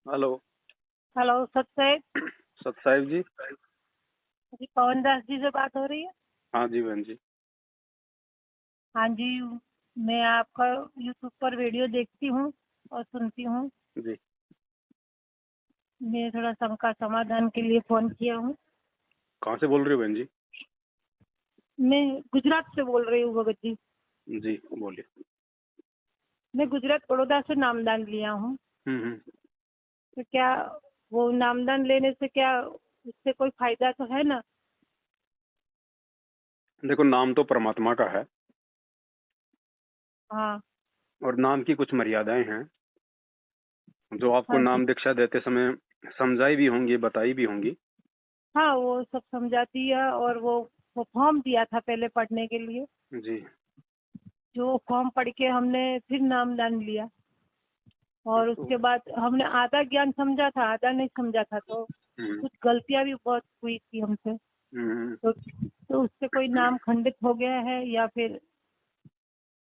Hello. Hello सत साहेब। सत साहिब जी। जी पवन दास जी से बात हो रही है। हाँ जी बहन जी। हाँ जी। मैं आपका यूट्यूब पर वीडियो देखती हूँ और सुनती हूँ। जी मैं थोड़ा शंका समाधान के लिए फ़ोन किया हूँ। कहाँ से बोल रही हो बहन जी? मैं गुजरात से बोल रही हूँ भगत जी। जी बोलिए। मैं गुजरात बड़ौदा से नामदान लिया हूँ। हम्म। तो क्या वो नामदान लेने से क्या उससे कोई फायदा तो है ना? देखो, नाम तो परमात्मा का है हाँ। और नाम की कुछ मर्यादाएं हैं जो आपको हाँ जी। नाम दीक्षा देते समय समझाई भी होंगी, बताई भी होंगी। हाँ वो सब समझाती है और वो फॉर्म दिया था पहले पढ़ने के लिए। जी। जो फॉर्म पढ़ के हमने फिर नामदान लिया और तो उसके बाद हमने आधा ज्ञान समझा था, आधा नहीं समझा था, तो हम्म कुछ गलतियां भी बहुत हुई थी हमसे। हम्म। तो उससे कोई नाम खंडित हो गया है या फिर?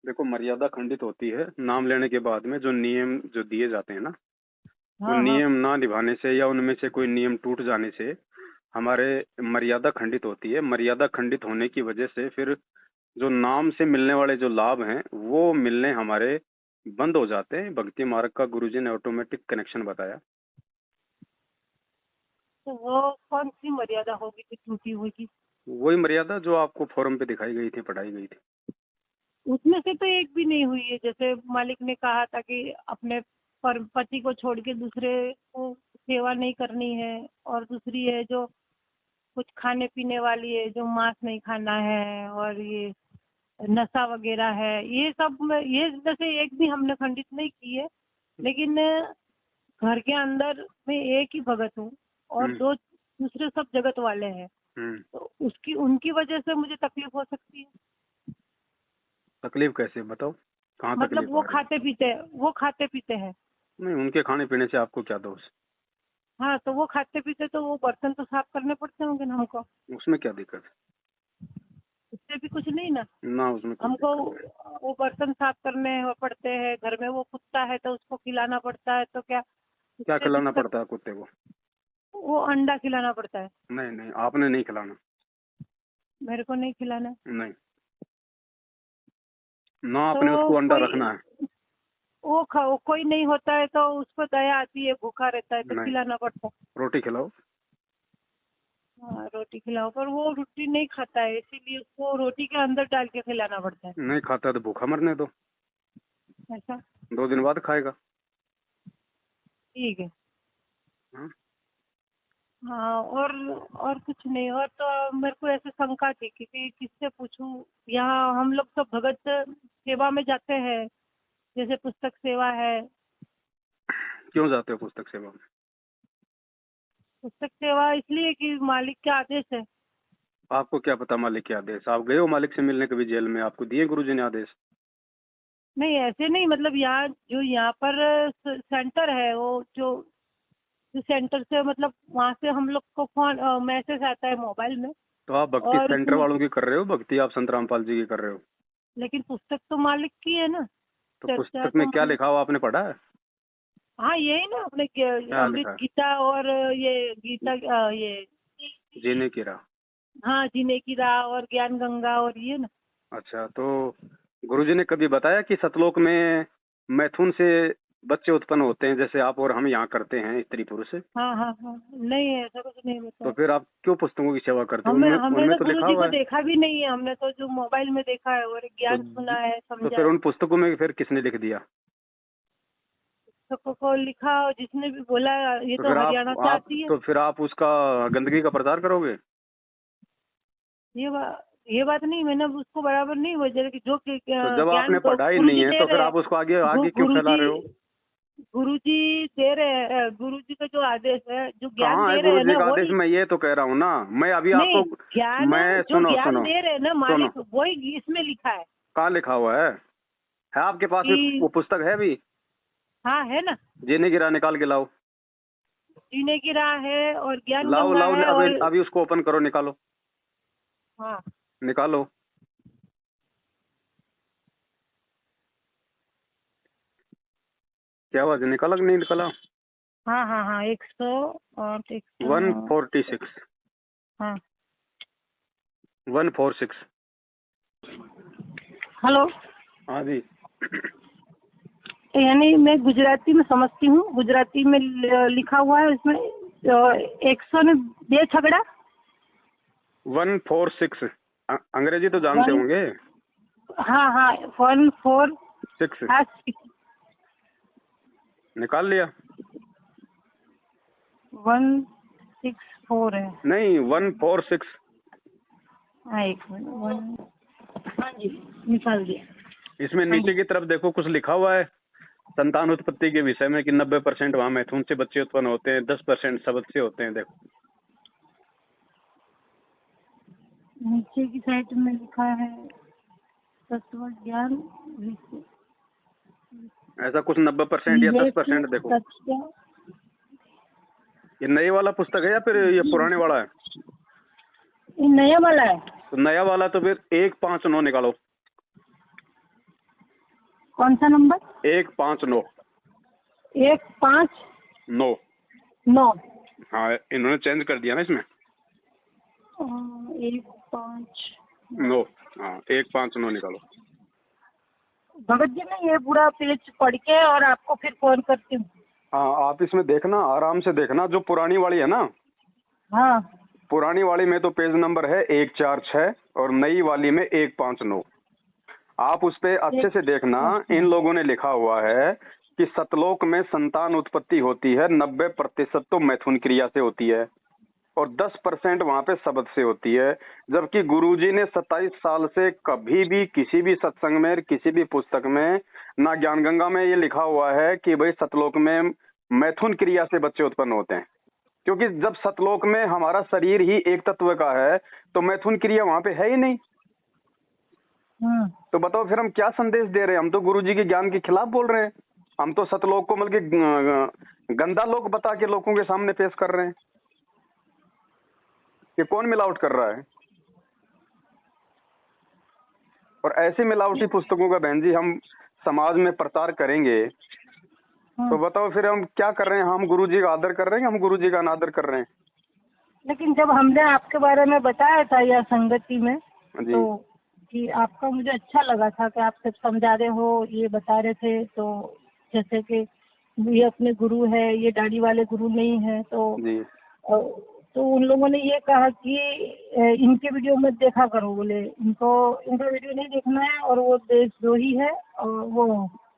देखो, मर्यादा खंडित होती है नाम लेने के बाद में। जो नियम जो दिए जाते हैं ना, वो हाँ हाँ। नियम ना निभाने से या उनमें से कोई नियम टूट जाने से हमारे मर्यादा खंडित होती है। मर्यादा खंडित होने की वजह से फिर जो नाम से मिलने वाले जो लाभ हैं वो मिलने हमारे बंद हो जाते हैं। भक्ति मार्ग का गुरुजी ने ऑटोमेटिक कनेक्शन बताया। तो वो कौन सी मर्यादा होगी कि टूटी हुई की? वही मर्यादा जो आपको फोरम पे दिखाई गई थी, पढ़ाई गई थी। उसमें से तो एक भी नहीं हुई है। जैसे मालिक ने कहा था कि अपने पति को छोड़ के दूसरे को सेवा नहीं करनी है, और दूसरी है जो कुछ खाने पीने वाली है, जो मांस नहीं खाना है, और ये नशा वगैरह है, ये सब ये जैसे एक भी हमने खंडित नहीं की है। लेकिन घर के अंदर मैं एक ही भगत हूँ और हम्म दो दूसरे सब जगत वाले हैं। हम्म। तो उसकी उनकी वजह से मुझे तकलीफ हो सकती है। तकलीफ कैसे, बताओ? कहाँ मतलब तकलीफ आ रही है? वो खाते पीते हैं। नहीं, उनके खाने पीने से आपको क्या दोष? हाँ, तो वो खाते पीते तो वो बर्तन तो साफ करने पड़ते होंगे ना हमको। उसमें क्या दिक्कत उससे भी कुछ नहीं ना। है? ना, उसमें कुछ हमको दिक्कत नहीं। वो बर्तन साफ करने पड़ते हैं। घर में वो कुत्ता है तो उसको खिलाना पड़ता है, तो क्या क्या उससे खिलाना दिक्कत? पड़ता है कुत्ते को? वो अंडा खिलाना पड़ता है। नहीं नहीं, आपने नहीं खिलाना। मेरे को नहीं खिलाना। नहीं, ना आपने तो उसको अंडा कोई रखना है। कोई नहीं होता है तो उसको दया आती है, भूखा रहता है तो नहीं, खिलाना पड़ता है। रोटी खिलाओ। हाँ, रोटी खिलाओ, पर वो रोटी नहीं खाता है, इसीलिए उसको रोटी के अंदर डाल के खिलाना पड़ता है। नहीं खाता तो भूखा मरने दो। ऐसा? 2 दिन बाद खाएगा। ठीक है। हाँ? हाँ, और कुछ नहीं। और तो मेरे को ऐसे शंका थी कि किससे पूछूं। यहाँ हम लोग सब भगत सेवा में जाते हैं, जैसे पुस्तक सेवा है। क्यों जाते हो पुस्तक सेवा में? पुस्तक सेवा इसलिए कि मालिक के आदेश है। आपको क्या पता मालिक के आदेश? आप गए हो मालिक से मिलने कभी जेल में? आपको दिए गुरुजी ने आदेश? नहीं, ऐसे नहीं, मतलब यहाँ पर सेंटर है, वो जो सेंटर से, मतलब वहाँ से हम लोग को फोन मैसेज आता है मोबाइल में। तो आप भक्ति और सेंटर उसमें वालों की कर रहे हो? भक्ति आप संत रामपाल जी की कर रहे हो? लेकिन पुस्तक तो मालिक की है ना। तो चर्चा पुस्तक में तो क्या मालिक। लिखा हुआ आपने पढ़ा है? हाँ, यही ना अपने क्या अमृत लिखा है? गीता, और ये गीता, ये। जीने की राह। हाँ, जीने की राह और ज्ञान गंगा और ये ना। अच्छा, तो गुरुजी ने कभी बताया कि सतलोक में मैथुन से बच्चे उत्पन्न होते हैं जैसे आप और हम यहाँ करते हैं, स्त्री पुरुष? हाँ हाँ हाँ, नहीं ऐसा कुछ नहीं तो बताया। फिर आप क्यों पुस्तकों की सेवा करते हो? हमें उनमें हमने उनमें तो तो गुरु लिखा जी हुआ को है। देखा भी नहीं है। हमने तो जो मोबाइल में देखा है और तो ज्ञान सुना है, तो समझा फिर है। उन पुस्तकों में फिर किसने लिख दिया? सबको लिखा, और जिसने भी बोला ये तो तो फिर हरियाणा से आप आती है। तो फिर आप उसका गंदगी का प्रचार करोगे? ये बात नहीं, मैंने उसको बराबर नहीं बोला कि जो तो जब ज्ञान आपने पढ़ा ही गुरु नहीं जी है दे तो फिर रहे हैं। आप उसको आगे आगे क्यों गुरु फैला जी रहे हो? गुरु जी दे रहे हैं। गुरु जी का जो आदेश है, जो ज्ञान कहाँ है दे रहे गुरु हैं जी ना, का आदेश? वही। मैं ये तो कह रहा हूँ ना, मैं अभी नहीं, आपको। ज्ञान मैं जो सुनो ज्ञान सुनो दे रहे हैं ना सुनो, मालिक, वही इसमें लिखा है कहाँ लिखा हुआ है आपके पास भी कि। वो पुस्तक है भी? हाँ, है ना। जीने गिरा निकाल के लाओ। जीने की राह है और ज्ञान लाओ गंगा लाओ, है अभी और। अभी उसको ओपन करो, निकालो। हाँ। निकालो। क्या आवाज, निकाला कि नहीं निकाला? हाँ हाँ हाँ 146 146 हाँ 146। हेलो। हाँ जी। यानी मैं गुजराती में समझती हूँ, गुजराती में लिखा हुआ है उसमें 102 छगड़ा 146 अंग्रेजी तो जानते वन होंगे। हाँ हाँ 6 146 निकाल लिया। 164 है। नहीं 146। हाँ एक मिनट हाँ जी निकाल दिया। इसमें हाँ नीचे जी की तरफ देखो कुछ लिखा हुआ है संतान उत्पत्ति के विषय में कि 90% वहाँ मैथुन से बच्चे उत्पन्न होते हैं, 10% शब्द से होते हैं। देखो नीचे की साइड में लिखा है तत्व ज्ञान ऐसा कुछ 90% या 10% देखो। ये नए वाला पुस्तक है या फिर ये पुराने वाला है? ये नया वाला है। तो नया वाला तो फिर 159 निकालो। कौन सा नंबर? 159। 159। हाँ इन्होंने चेंज कर दिया ना इसमें। 159 हाँ 159 निकालो। भगत जी मैं ये पूरा पेज पढ़ के और आपको फिर फोन करती हूँ। हाँ आप इसमें देखना, आराम से देखना। जो पुरानी वाली है ना, हाँ पुरानी वाली में तो पेज नंबर है 146 और नई वाली में 159। आप उस पे अच्छे से देखना। इन लोगों ने लिखा हुआ है कि सतलोक में संतान उत्पत्ति होती है, 90% तो मैथुन क्रिया से होती है और 10% वहाँ पे शब्द से होती है। जबकि गुरुजी ने 27 साल से कभी भी किसी भी सत्संग में, किसी भी पुस्तक में, ना ज्ञान गंगा में ये लिखा हुआ है कि भाई सतलोक में मैथुन क्रिया से बच्चे उत्पन्न होते हैं। क्योंकि जब सतलोक में हमारा शरीर ही एक तत्व का है तो मैथुन क्रिया वहाँ पे है ही नहीं। तो बताओ फिर हम क्या संदेश दे रहे हैं? हम तो गुरुजी के ज्ञान के खिलाफ बोल रहे हैं। हम तो सतलोक को मतलब कि गंदा लोक बता के लोगों के सामने पेश कर रहे हैं कि कौन मिलावट कर रहा है। और ऐसी मिलावटी पुस्तकों का बहन जी हम समाज में प्रचार करेंगे तो बताओ फिर हम क्या कर रहे हैं? हम गुरुजी का आदर कर रहे हैं, हम गुरुजी का अनादर कर रहे हैं। लेकिन जब हमने आपके बारे में बताया था या संगति में जी। तो कि आपका मुझे अच्छा लगा था कि आप सब समझा रहे हो, ये बता रहे थे। तो जैसे कि ये अपने गुरु है, ये दाढ़ी वाले गुरु नहीं है। तो उन लोगों ने ये कहा कि इनके वीडियो मत देखा करो, बोले इनका वीडियो नहीं देखना है और वो देशद्रोही है और वो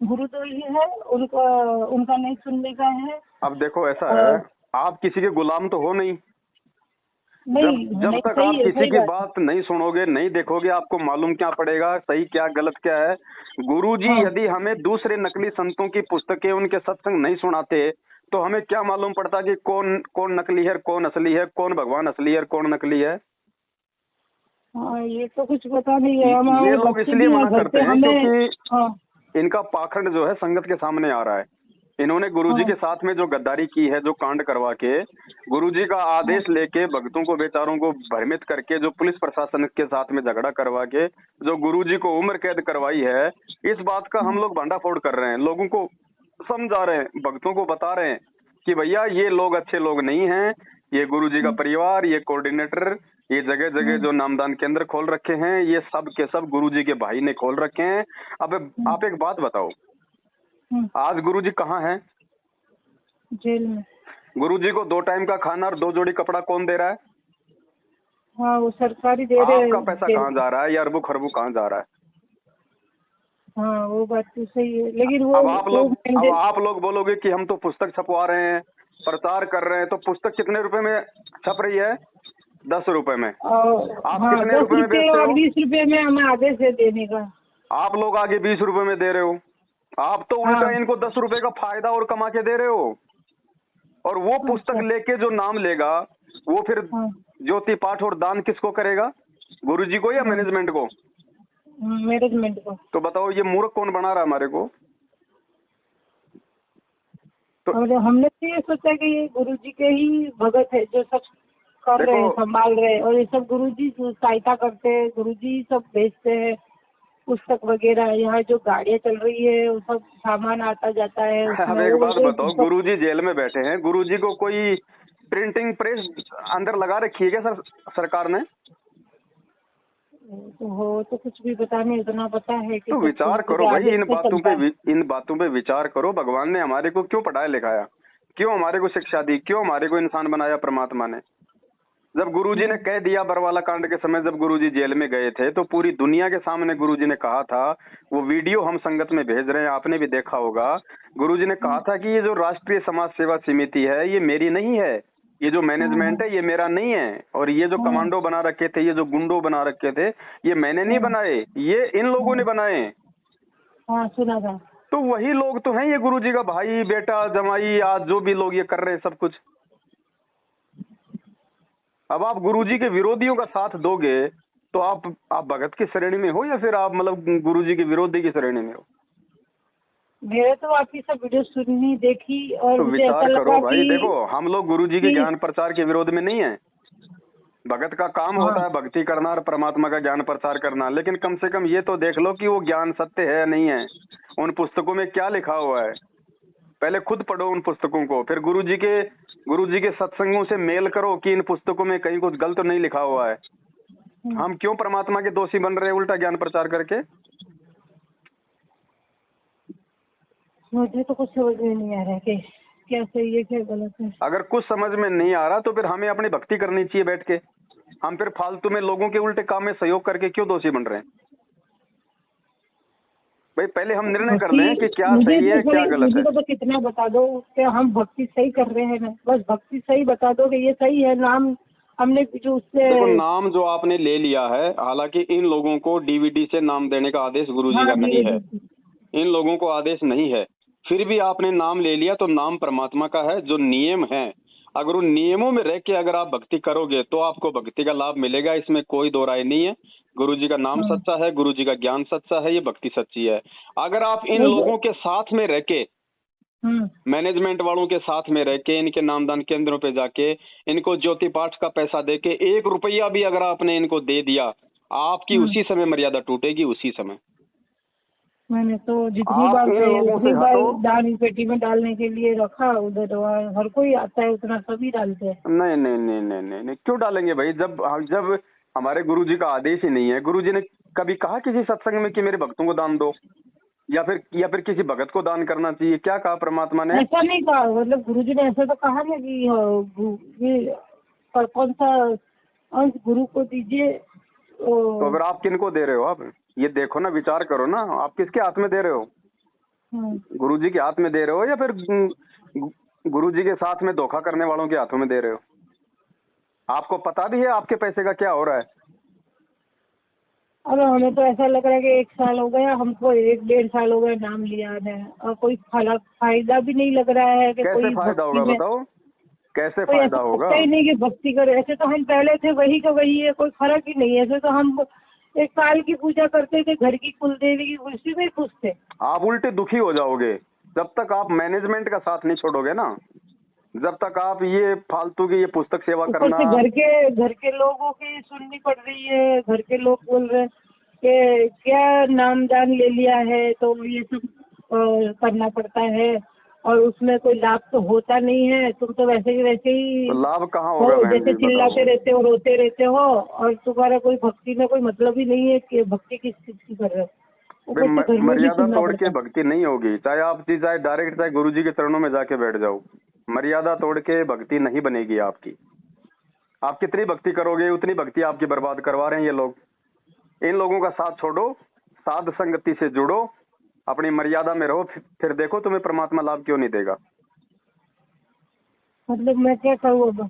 गुरुद्रोही है, उनका नहीं सुनने का है। अब देखो ऐसा है, आप किसी के गुलाम तो हो नहीं। जब तक आप किसी की बात नहीं सुनोगे, नहीं देखोगे, आपको मालूम क्या पड़ेगा सही क्या गलत क्या है। गुरुजी यदि हमें दूसरे नकली संतों की पुस्तकें, उनके सत्संग नहीं सुनाते तो हमें क्या मालूम पड़ता कि कौन नकली है, कौन असली है, कौन भगवान असली है, कौन नकली है। ये तो कुछ पता नहीं है। ये लोग इसलिए मना करते हैं क्योंकि इनका पाखंड जो है संगत के सामने आ रहा है। इन्होंने गुरुजी के साथ में जो गद्दारी की है, जो कांड करवा के गुरुजी का आदेश लेके भक्तों को, बेचारों को भ्रमित करके, जो पुलिस प्रशासन के साथ में झगड़ा करवा के जो गुरुजी को उम्र कैद करवाई है, इस बात का हम लोग भंडाफोड़ कर रहे हैं। लोगों को समझा रहे हैं, भक्तों को बता रहे हैं कि भैया ये लोग अच्छे लोग नहीं हैं। ये गुरुजी का परिवार, ये कोऑर्डिनेटर, ये जगह जगह जो नामदान केंद्र खोल रखे हैं, ये सब के सब गुरुजी के भाई ने खोल रखे हैं। अब आप एक बात बताओ, आज गुरुजी कहाँ हैं? जेल में। गुरुजी को 2 टाइम का खाना और 2 जोड़ी कपड़ा कौन दे रहा है? हाँ वो सरकारी दे रहे हैं। आपका पैसा कहाँ जा रहा है? ये अरबों खरबों कहाँ जा रहा है? हाँ वो बात तो सही है, लेकिन वो अब आप लोग बोलोगे कि हम तो पुस्तक छपवा रहे हैं, प्रचार कर रहे हैं, तो पुस्तक कितने रुपए में छप रही है? 10 रुपए में। आप कितने रुपए में बेचते हो? 20 रुपए में हमें आदेश है देने का। आप लोग आगे 20 रुपए में दे रहे हो। आप तो उल्टा इनको 10 रुपए का फायदा और कमा के दे रहे हो। और वो पुस्तक लेके जो नाम लेगा वो फिर ज्योति पाठ और दान किसको करेगा? गुरुजी को या मैनेजमेंट को? मैनेजमेंट को। तो बताओ ये मूर्ख कौन बना रहा है हमारे को? तो हमने तो ये सोचा कि ये गुरुजी के ही भगत है जो सब कर रहे हैं, संभाल रहे हैं, और ये सब गुरुजी सहायता करते हैं, गुरुजी सब भेजते हैं। पुस्तक वगैरह, यहाँ जो गाड़ियाँ चल रही है वो सब सामान आता जाता है अब उसमें। एक वो बात बताओ, गुरुजी जेल में बैठे हैं, गुरुजी को कोई प्रिंटिंग प्रेस अंदर लगा रखी है क्या सरकार ने? तो हो तो कुछ भी पता नहीं, इतना पता है कि तो सब विचार कुछ करो भाई, आदेश से चलता है। इन बातों पे विचार करो। भगवान ने हमारे को क्यों पढ़ाया लिखाया, क्यों हमारे को शिक्षा दी, क्यों हमारे को इंसान बनाया परमात्मा ने? जब गुरुजी ने कह दिया बरवाला कांड के समय, जब गुरुजी जेल में गए थे, तो पूरी दुनिया के सामने गुरुजी ने कहा था, वो वीडियो हम संगत में भेज रहे हैं, आपने भी देखा होगा। गुरुजी ने कहा था कि ये जो राष्ट्रीय समाज सेवा समिति है ये मेरी नहीं है, ये जो मैनेजमेंट है ये मेरा नहीं है, और ये जो कमांडो बना रखे थे, ये जो गुंडो बना रखे थे, ये मैंने नहीं बनाए, ये इन लोगों ने बनाए। हाँ सुना था। तो वही लोग तो हैं ये गुरुजी का भाई बेटा जमाई, आज जो भी लोग ये कर रहे हैं सब कुछ। अब आप गुरुजी के विरोधियों का साथ दोगे तो आप भगत की श्रेणी में हो, या फिर आप मतलब गुरुजी के विरोधी की श्रेणी में हो? मेरे तो आपकी सब वीडियो सुनी देखी और तो मुझे ऐसा विचार लगा करो भाई, कि देखो हम लोग गुरुजी के ज्ञान प्रचार के विरोध में नहीं है। भगत का काम होता है भक्ति करना और परमात्मा का ज्ञान प्रचार करना, लेकिन कम से कम ये तो देख लो कि वो ज्ञान सत्य है या नहीं है, उन पुस्तकों में क्या लिखा हुआ है। पहले खुद पढ़ो उन पुस्तकों को, फिर गुरुजी के सत्संगों से मेल करो कि इन पुस्तकों में कहीं कुछ गलत नहीं लिखा हुआ है। हम क्यों परमात्मा के दोषी बन रहे हैं उल्टा ज्ञान प्रचार करके? मुझे तो कुछ समझ में नहीं आ रहा है कि क्या सही है क्या गलत है। अगर कुछ समझ में नहीं आ रहा तो फिर हमें अपनी भक्ति करनी चाहिए बैठ के। हम फिर फालतू में लोगों के उल्टे काम में सहयोग करके क्यों दोषी बन रहे हैं? भाई पहले हम निर्णय कर लें कि क्या सही है क्या गलत है। मुझे तो कितना बता दो कि हम भक्ति सही कर रहे हैं ना, बस भक्ति सही बता दो कि ये सही है। नाम हमने जो उससे देखो, नाम जो आपने ले लिया है, हालांकि इन लोगों को डीवीडी से नाम देने का आदेश गुरुजी का नहीं है, इन लोगों को आदेश नहीं है, फिर भी आपने नाम ले लिया तो नाम परमात्मा का है। जो नियम है, अगर उन नियमों में रह के अगर आप भक्ति करोगे तो आपको भक्ति का लाभ मिलेगा, इसमें कोई दो राय नहीं है। गुरुजी का नाम सच्चा है, गुरुजी का ज्ञान सच्चा है, ये भक्ति सच्ची है। अगर आप इन लोगों के साथ में रह के, मैनेजमेंट वालों के साथ में रह के, इनके नामदान केंद्रों पे जाके इनको ज्योति पाठ का पैसा दे के 1 रुपया भी अगर आपने इनको दे दिया, आपकी उसी समय मर्यादा टूटेगी, उसी समय। मैंने तो जितनी बार दान पेटी में डालने के लिए रखा, उधर हर कोई आता है उतना सभी डालते हैं। नहीं नहीं नहीं नहीं नहीं, नहीं। क्यों डालेंगे भाई? जब हमारे गुरुजी का आदेश ही नहीं है। गुरुजी ने कभी कहा किसी सत्संग में कि मेरे भक्तों को दान दो, या फिर किसी भगत को दान करना चाहिए? क्या कहा परमात्मा ने? ऐसा नहीं कहा, मतलब गुरुजी ने ऐसा तो कहा ना कि कौन सा अंश गुरु को दीजिए। तो अगर आप किन को दे रहे हो? आप ये देखो ना, विचार करो ना, आप किसके हाथ में दे रहे हो? गुरुजी के हाथ में दे रहे हो या फिर गुरुजी के साथ में धोखा करने वालों के हाथों में दे रहे हो? आपको पता भी है आपके पैसे का क्या हो रहा है? अब हमें तो ऐसा लग रहा है कि 1 साल हो गया हमको, 1-1.5 साल हो गया नाम लिया है और कोई फायदा भी नहीं लग रहा है कि कैसे फायदा होगा बताओ? कैसे फायदा होगा? ही नहीं कि भक्ति करे। ऐसे तो हम पहले थे वही का वही है, कोई फर्क ही नहीं है। ऐसे तो हम 1 साल की पूजा करते थे, घर की कुल देवी की, उसी में खुश थे। आप उल्टे दुखी हो जाओगे जब तक आप मैनेजमेंट का साथ नहीं छोड़ोगे ना, जब तक आप ये फालतू की ये पुस्तक सेवा करना। घर के लोगों की सुननी पड़ रही है, घर के लोग बोल रहे हैं कि क्या नामदान ले लिया है तो ये सब करना पड़ता है और उसमें कोई लाभ तो होता नहीं है, तुम तो वैसे ही तो लाभ कहाँ होगा? जैसे चिल्लाते रहते हो, रोते रहते हो और तुम्हारा कोई भक्ति में कोई मतलब ही नहीं है कि भक्ति किस चीज की कर रहे हो। मर्यादा तोड़ के भक्ति नहीं होगी, चाहे डायरेक्ट चाहे गुरुजी के चरणों में जाके बैठ जाओ, मर्यादा तोड़ के भक्ति नहीं बनेगी आपकी। आप कितनी भक्ति करोगे उतनी भक्ति आपकी बर्बाद करवा रहे हैं ये लोग। इन लोगों का साथ छोड़ो, साध संगति से जुड़ो, अपनी मर्यादा में रहो, फिर देखो तुम्हें परमात्मा लाभ क्यों नहीं देगा। मतलब मैं क्या करूँ अब?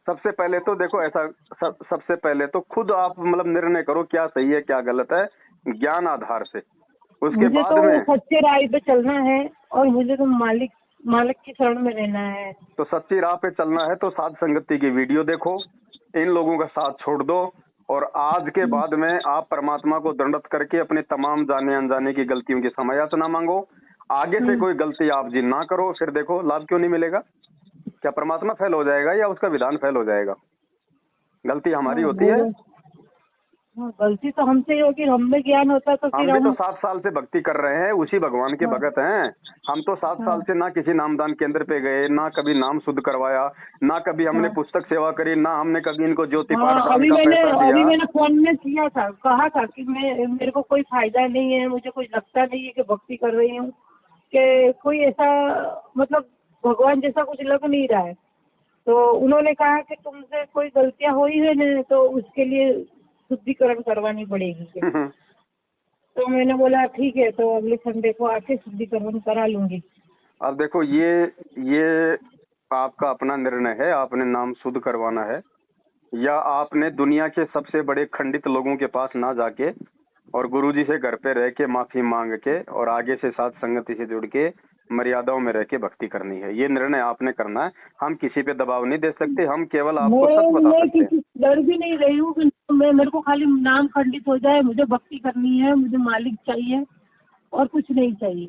सबसे पहले तो देखो ऐसा, सबसे पहले तो खुद आप मतलब निर्णय करो क्या सही है क्या गलत है, ज्ञान आधार से। उसके बाद तो में सच्चे राह पे चलना है और मुझे तो मालिक की शरण में रहना है। तो सच्ची राह पे चलना है तो साध संगति की वीडियो देखो, इन लोगों का साथ छोड़ दो और आज के बाद में आप परमात्मा को दंडवत करके अपने तमाम जाने अनजाने की गलतियों की क्षमा याचना मांगो। आगे से कोई गलती आप जी ना करो, फिर देखो लाभ क्यों नहीं मिलेगा। क्या परमात्मा फेल हो जाएगा या उसका विधान फेल हो जाएगा? गलती हमारी होती है। हाँ, गलती तो हमसे ही होगी, हमें ज्ञान होता तो हम फिर भी तो हम। 7 साल से भक्ति कर रहे हैं, उसी भगवान के हाँ, भगत हैं। हम तो 7 साल हाँ, से ना किसी नामदान केंद्र पे गए, ना कभी नाम शुद्ध करवाया, ना कभी हमने हाँ, पुस्तक सेवा करी, ना हमने कभी इनको ज्योति पाठ हाँ, दान का पैसा अभी दिया। मैंने फोन में किया था, कहा था कि मेरे को कोई फायदा नहीं है, मुझे कुछ लगता नहीं है कि भक्ति कर रही हूँ, कि कोई ऐसा मतलब भगवान जैसा कुछ लग नहीं रहा है। तो उन्होंने कहा कि तुमसे कोई गलतियां हुई है ना, तो उसके लिए शुद्धिकरण करवानी पड़ेगी। तो मैंने बोला ठीक है, तो अगले संडे को आके शुद्धिकरण करा लूंगी। अब देखो, ये आपका अपना निर्णय है, आपने नाम शुद्ध करवाना है, या आपने दुनिया के सबसे बड़े खंडित लोगों के पास ना जाके और गुरुजी से घर पे रह के माफी मांग के और आगे से साथ संगति से जुड़ के मर्यादाओं में रह के भक्ति करनी है। ये निर्णय आपने करना है। हम किसी पे दबाव नहीं दे सकते, हम केवल आपको सच बता मैं सकते हैं। किसी डर भी नहीं रही हूँ कि मेरे को खाली नाम खंडित हो जाए, मुझे भक्ति करनी है, मुझे मालिक चाहिए और कुछ नहीं चाहिए।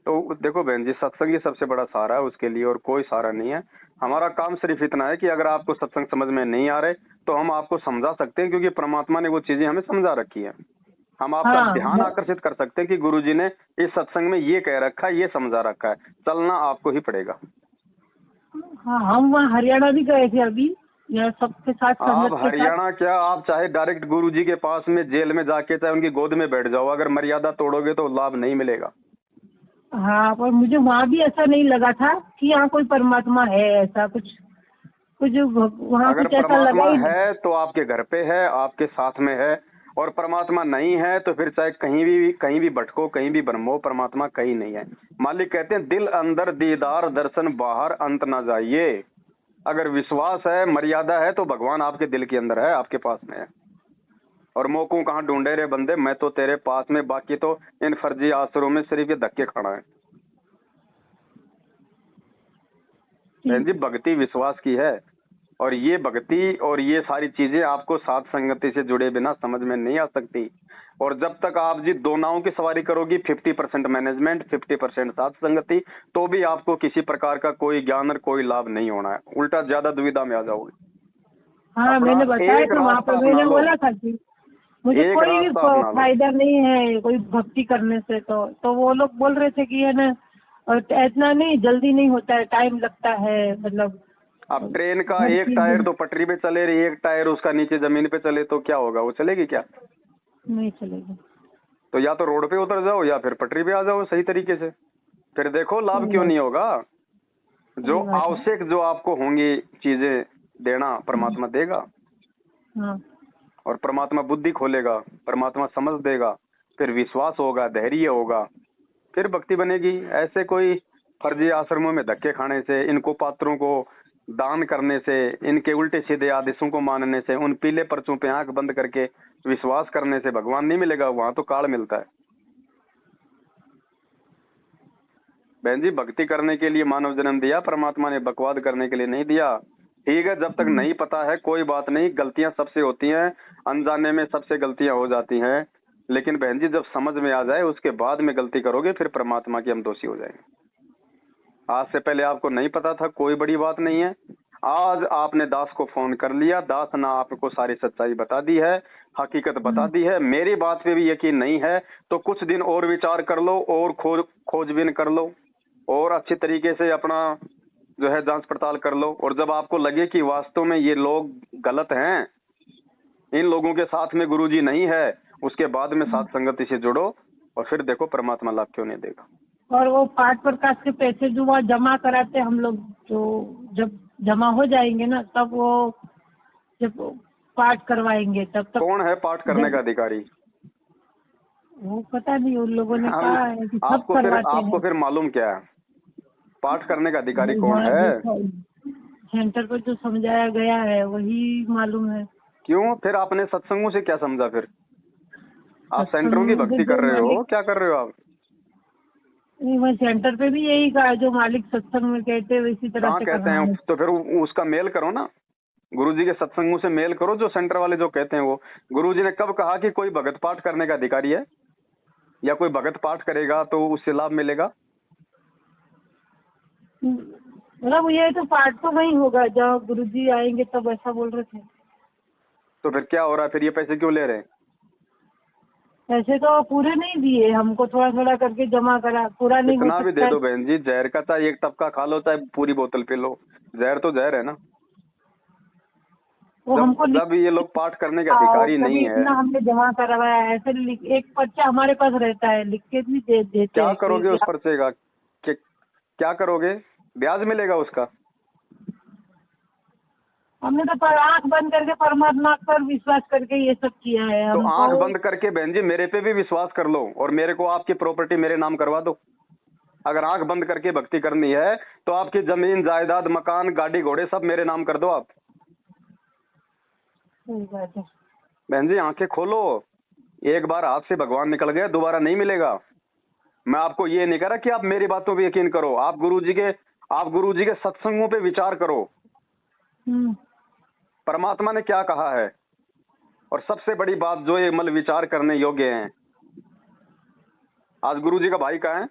तो देखो बहन जी, सत्संग ही सबसे बड़ा सहारा है, उसके लिए और कोई सहारा नहीं है। हमारा काम सिर्फ इतना है कि अगर आपको सत्संग समझ में नहीं आ रहे तो हम आपको समझा सकते हैं, क्योंकि परमात्मा ने वो चीजें हमें समझा रखी है। हम आपका हाँ, ध्यान आकर्षित कर सकते हैं कि गुरुजी ने इस सत्संग में ये कह रखा है, ये समझा रखा है, चलना आपको ही पड़ेगा। हाँ, हम वहाँ हरियाणा भी गए थे अभी, यह सबके साथ आप संगत के साथ। हरियाणा क्या, आप चाहे डायरेक्ट गुरुजी के पास में जेल में जाके चाहे उनकी गोद में बैठ जाओ, अगर मर्यादा तोड़ोगे तो लाभ नहीं मिलेगा। हाँ, पर मुझे वहाँ भी ऐसा नहीं लगा था कि यहाँ कोई परमात्मा है, ऐसा कुछ कुछ वहाँ अगर कुछ ऐसा लगा परमात्मा ही नहीं। है तो आपके घर पे है, आपके साथ में है, और परमात्मा नहीं है तो फिर चाहे कहीं भी भटको, कहीं भी भ्रमो, परमात्मा कहीं नहीं है। मालिक कहते हैं, दिल अंदर दीदार दर्शन बाहर अंत ना जाइए। अगर विश्वास है, मर्यादा है, तो भगवान आपके दिल के अंदर है, आपके पास में है। और मोको कहाँ ढूंढे रे बंदे, मैं तो तेरे पास में, बाकी तो इन फर्जी आसरों में सिर्फ ये धक्के खाना है। बहन जी, भक्ति विश्वास की है, और ये भक्ति और ये सारी चीजें आपको साथ संगति से जुड़े बिना समझ में नहीं आ सकती। और जब तक आप जी दो नावों की सवारी करोगी, 50% मैनेजमेंट 50% साथ संगति, तो भी आपको किसी प्रकार का कोई ज्ञान और कोई लाभ नहीं होना है, उल्टा ज्यादा दुविधा में आ जाओगे। हाँ, अपना मैंने बताया एक था वहाँ रास्ता पर, अपना मैंने लो, बोला था कि मुझे एक कोई भी रास्ता अपना लो। फायदा नहीं है कोई भक्ति करने से। तो वो लोग बोल रहे थे कि है ना, और इतना नहीं जल्दी नहीं होता है, टाइम लगता है, मतलब अब ट्रेन का हर एक चीज टायर तो पटरी पे चले रही, एक टायर उसका नीचे जमीन पे चले, तो क्या होगा, वो चलेगी क्या? नहीं चलेगी। तो या तो रोड पे उतर जाओ या फिर पटरी पे आ जाओ सही तरीके से, फिर देखो लाभ सही क्यों बात, नहीं होगा। जो सही बात है। आवश्यक जो आपको होंगी चीजें देना, परमात्मा देगा। हाँ, और परमात्मा बुद्धि खोलेगा, परमात्मा समझ देगा, फिर विश्वास होगा, धैर्य होगा, फिर भक्ति बनेगी। ऐसे कोई फर्जी आश्रमों में धक्के खाने से, इनको पात्रों को दान करने से, इनके उल्टे सीधे आदेशों को मानने से, उन पीले पर्चों पे आंख बंद करके विश्वास करने से भगवान नहीं मिलेगा, वहां तो काल मिलता है। बहन जी, भक्ति करने के लिए मानव जन्म दिया परमात्मा ने, बकवाद करने के लिए नहीं दिया। ठीक है, जब तक नहीं पता है कोई बात नहीं, गलतियां सबसे होती हैं, अनजाने में सबसे गलतियां हो जाती हैं, लेकिन बहन जी जब समझ में आ जाए उसके बाद में गलती करोगे, फिर परमात्मा के हम दोषी हो जाएंगे। आज से पहले आपको नहीं पता था, कोई बड़ी बात नहीं है। आज आपने दास को फोन कर लिया, दास ने आपको सारी सच्चाई बता दी है, हकीकत बता दी है। मेरी बात पे भी यकीन नहीं है तो कुछ दिन और विचार कर लो, और खोजबीन कर लो, और अच्छी तरीके से अपना जो है जांच पड़ताल कर लो। और जब आपको लगे कि वास्तव में ये लोग गलत हैं, इन लोगों के साथ में गुरुजी नहीं है, उसके बाद में साथ संगति से जुड़ो, और फिर देखो परमात्मा लाभ क्यों नहीं देगा। और वो पाठ प्रकाश के पैसे जो वहाँ जमा कराते हम लोग, तो जब जमा हो जाएंगे ना, तब वो जब पाठ करवाएंगे तब तक। कौन है पाठ करने का अधिकारी? वो पता नहीं, उन लोगों ने कहा है कि सब करवाते आपको हैं। फिर मालूम क्या है पाठ करने का अधिकारी कौन वहाँ है? देखो, सेंटर पर जो समझाया गया है वही मालूम है। क्यों फिर आपने सत्संगों से क्या समझा? फिर आप सेंटरों की सत्संग से भक्ति कर जो रहे हो, मालिक, क्या कर रहे हो आप? नहीं, मैं सेंटर पे भी यही कहा, जो मालिक सत्संग में कहते हैं इसी तरह कहाँ से कहते करना हैं? है। तो फिर उसका मेल करो ना, गुरुजी के सत्संगों से मेल करो, जो सेंटर वाले जो कहते हैं वो। गुरुजी ने कब कहा कि कोई भगत पाठ करने का अधिकारी है, या कोई भगत पाठ करेगा तो उससे लाभ मिलेगा? मतलब ये तो पाठ तो वही होगा जहाँ गुरुजी आएंगे तब, ऐसा बोल रहे थे। तो फिर क्या हो रहा है, फिर ये पैसे क्यों ले रहे हैं? पैसे तो पूरे नहीं दिए हमको, थोड़ा थोड़ा करके जमा करा, पूरा नहीं हो इतना भी सकता दे है। दो बहन जी, जहर का चाहे एक टपका खा लो चाहे पूरी बोतल पी लो, जहर तो जहर है ना। वो हमको जब ये लोग पाठ करने के और अधिकारी नहीं कभी है, इतना हमने जमा करवाया है, ऐसे एक पर्चा हमारे पास रहता है, लिख के भी देते क्या हैं करोगे कि उस पर्चे का? क्या करोगे? ब्याज मिलेगा उसका? हमने तो पर आंख बंद करके परमात्मा पर विश्वास करके ये सब किया है तो हमको। आंख बंद करके बहन जी मेरे पे भी विश्वास कर लो और मेरे को आपकी प्रॉपर्टी मेरे नाम करवा दो। अगर आंख बंद करके भक्ति करनी है तो आपकी जमीन जायदाद मकान गाड़ी घोड़े सब मेरे नाम कर दो आप। सही बात है। बहन जी आंखें खोलो, एक बार हाथ से भगवान निकल गया दोबारा नहीं मिलेगा। मैं आपको ये नहीं कह रहा कि आप मेरी बातों पे यकीन करो, आप गुरुजी के सत्संगों पे विचार करो, परमात्मा ने क्या कहा है। और सबसे बड़ी बात जो ये मतलब विचार करने योग्य है, आज गुरुजी का भाई कहाँ है?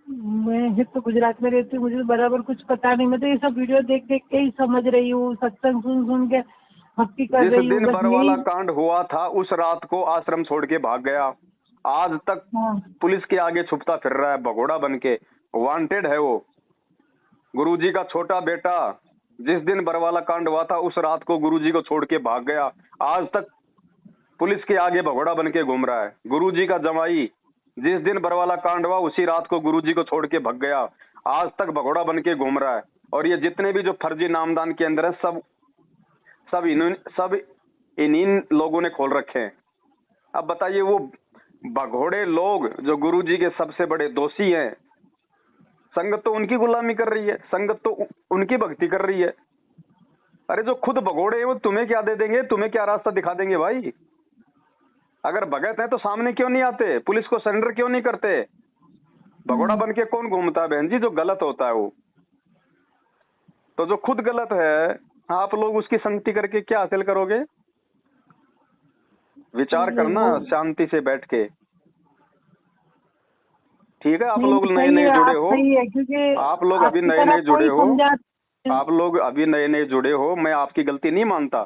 मैं तो गुजरात में रहती हूँ, मुझे बराबर कुछ पता नहीं, मैं तो ये सब वीडियो देख देख के ही समझ रही हूँ, सत्संग सुन सुन के भक्ति कर जिस रही हूँ। दिन बस बरवाला यही। कांड हुआ था उस रात को आश्रम छोड़ के भाग गया, आज तक हाँ। पुलिस के आगे छुपता फिर रहा है भगोड़ा बन के, वांटेड है वो। गुरुजी का छोटा बेटा जिस दिन बरवाला कांड हुआ था उस रात को गुरुजी को छोड़ के भाग गया, आज तक पुलिस के आगे भगोड़ा बन के घूम रहा है। गुरुजी का जमाई जिस दिन बरवाला कांड हुआ उसी रात को गुरुजी को छोड़ के भाग गया, आज तक भगोड़ा बन के घूम रहा है। और ये जितने भी जो फर्जी नामदान के अंदर है सब इन्हीं लोगों ने खोल रखे हैं। अब बताइए वो भगोड़े लोग जो गुरुजी के सबसे बड़े दोषी हैं, संगत तो उनकी गुलामी कर रही है, संगत तो उनकी भक्ति कर रही है। अरे जो खुद भगोड़े हैं वो तुम्हें क्या दे देंगे, तुम्हें क्या रास्ता दिखा देंगे भाई? अगर भगत है तो सामने क्यों नहीं आते, पुलिस को सरेंडर क्यों नहीं करते? भगोड़ा बन के कौन घूमता है बहन जी? जो गलत होता है वो। तो जो खुद गलत है आप लोग उसकी संगति करके क्या हासिल करोगे? विचार करना शांति से बैठ के, ठीक है? आप लोग नए नए जुड़े हो, आप लोग अभी नए नए जुड़े हो, आप लोग अभी नए नए जुड़े हो, मैं आपकी गलती नहीं मानता,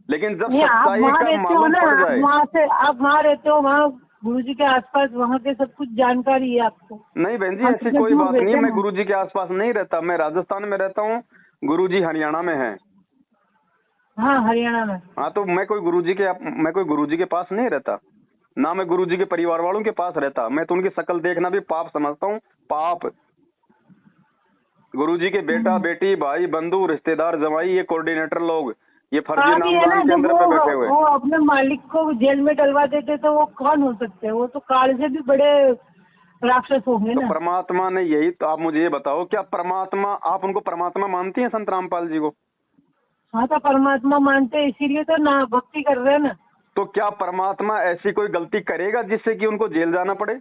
लेकिन जब सच्चाई का मालूम पड़ जाए। आप वहाँ रहते हो, वहाँ गुरुजी के आसपास वहाँ के सब कुछ जानकारी है आपको? नहीं बहन जी ऐसी कोई बात नहीं, मैं गुरुजी के आसपास नहीं रहता, मैं राजस्थान में रहता हूँ, गुरुजी हरियाणा में है। हाँ हरियाणा में। हाँ तो मैं कोई गुरुजी के पास नहीं रहता, ना मैं गुरुजी के परिवार वालों के पास रहता। मैं तो उनकी शक्ल देखना भी पाप समझता हूँ, पाप। गुरुजी के बेटा बेटी भाई बंधु रिश्तेदार जमाई ये कोऑर्डिनेटर लोग ये फर्जी नामदान के अंदर पे बैठे हुए। वो अपने मालिक को जेल में डलवा देते तो वो कौन हो सकते हैं? वो तो काल से भी बड़े राक्षस होंगे ना। तो परमात्मा ने यही तो, आप मुझे ये बताओ क्या परमात्मा, आप उनको परमात्मा मानती हैं संत रामपाल जी को? हाँ तो परमात्मा मानते हैं इसीलिए तो ना भक्ति कर रहे हैं ना। तो क्या परमात्मा ऐसी कोई गलती करेगा जिससे कि उनको जेल जाना पड़े?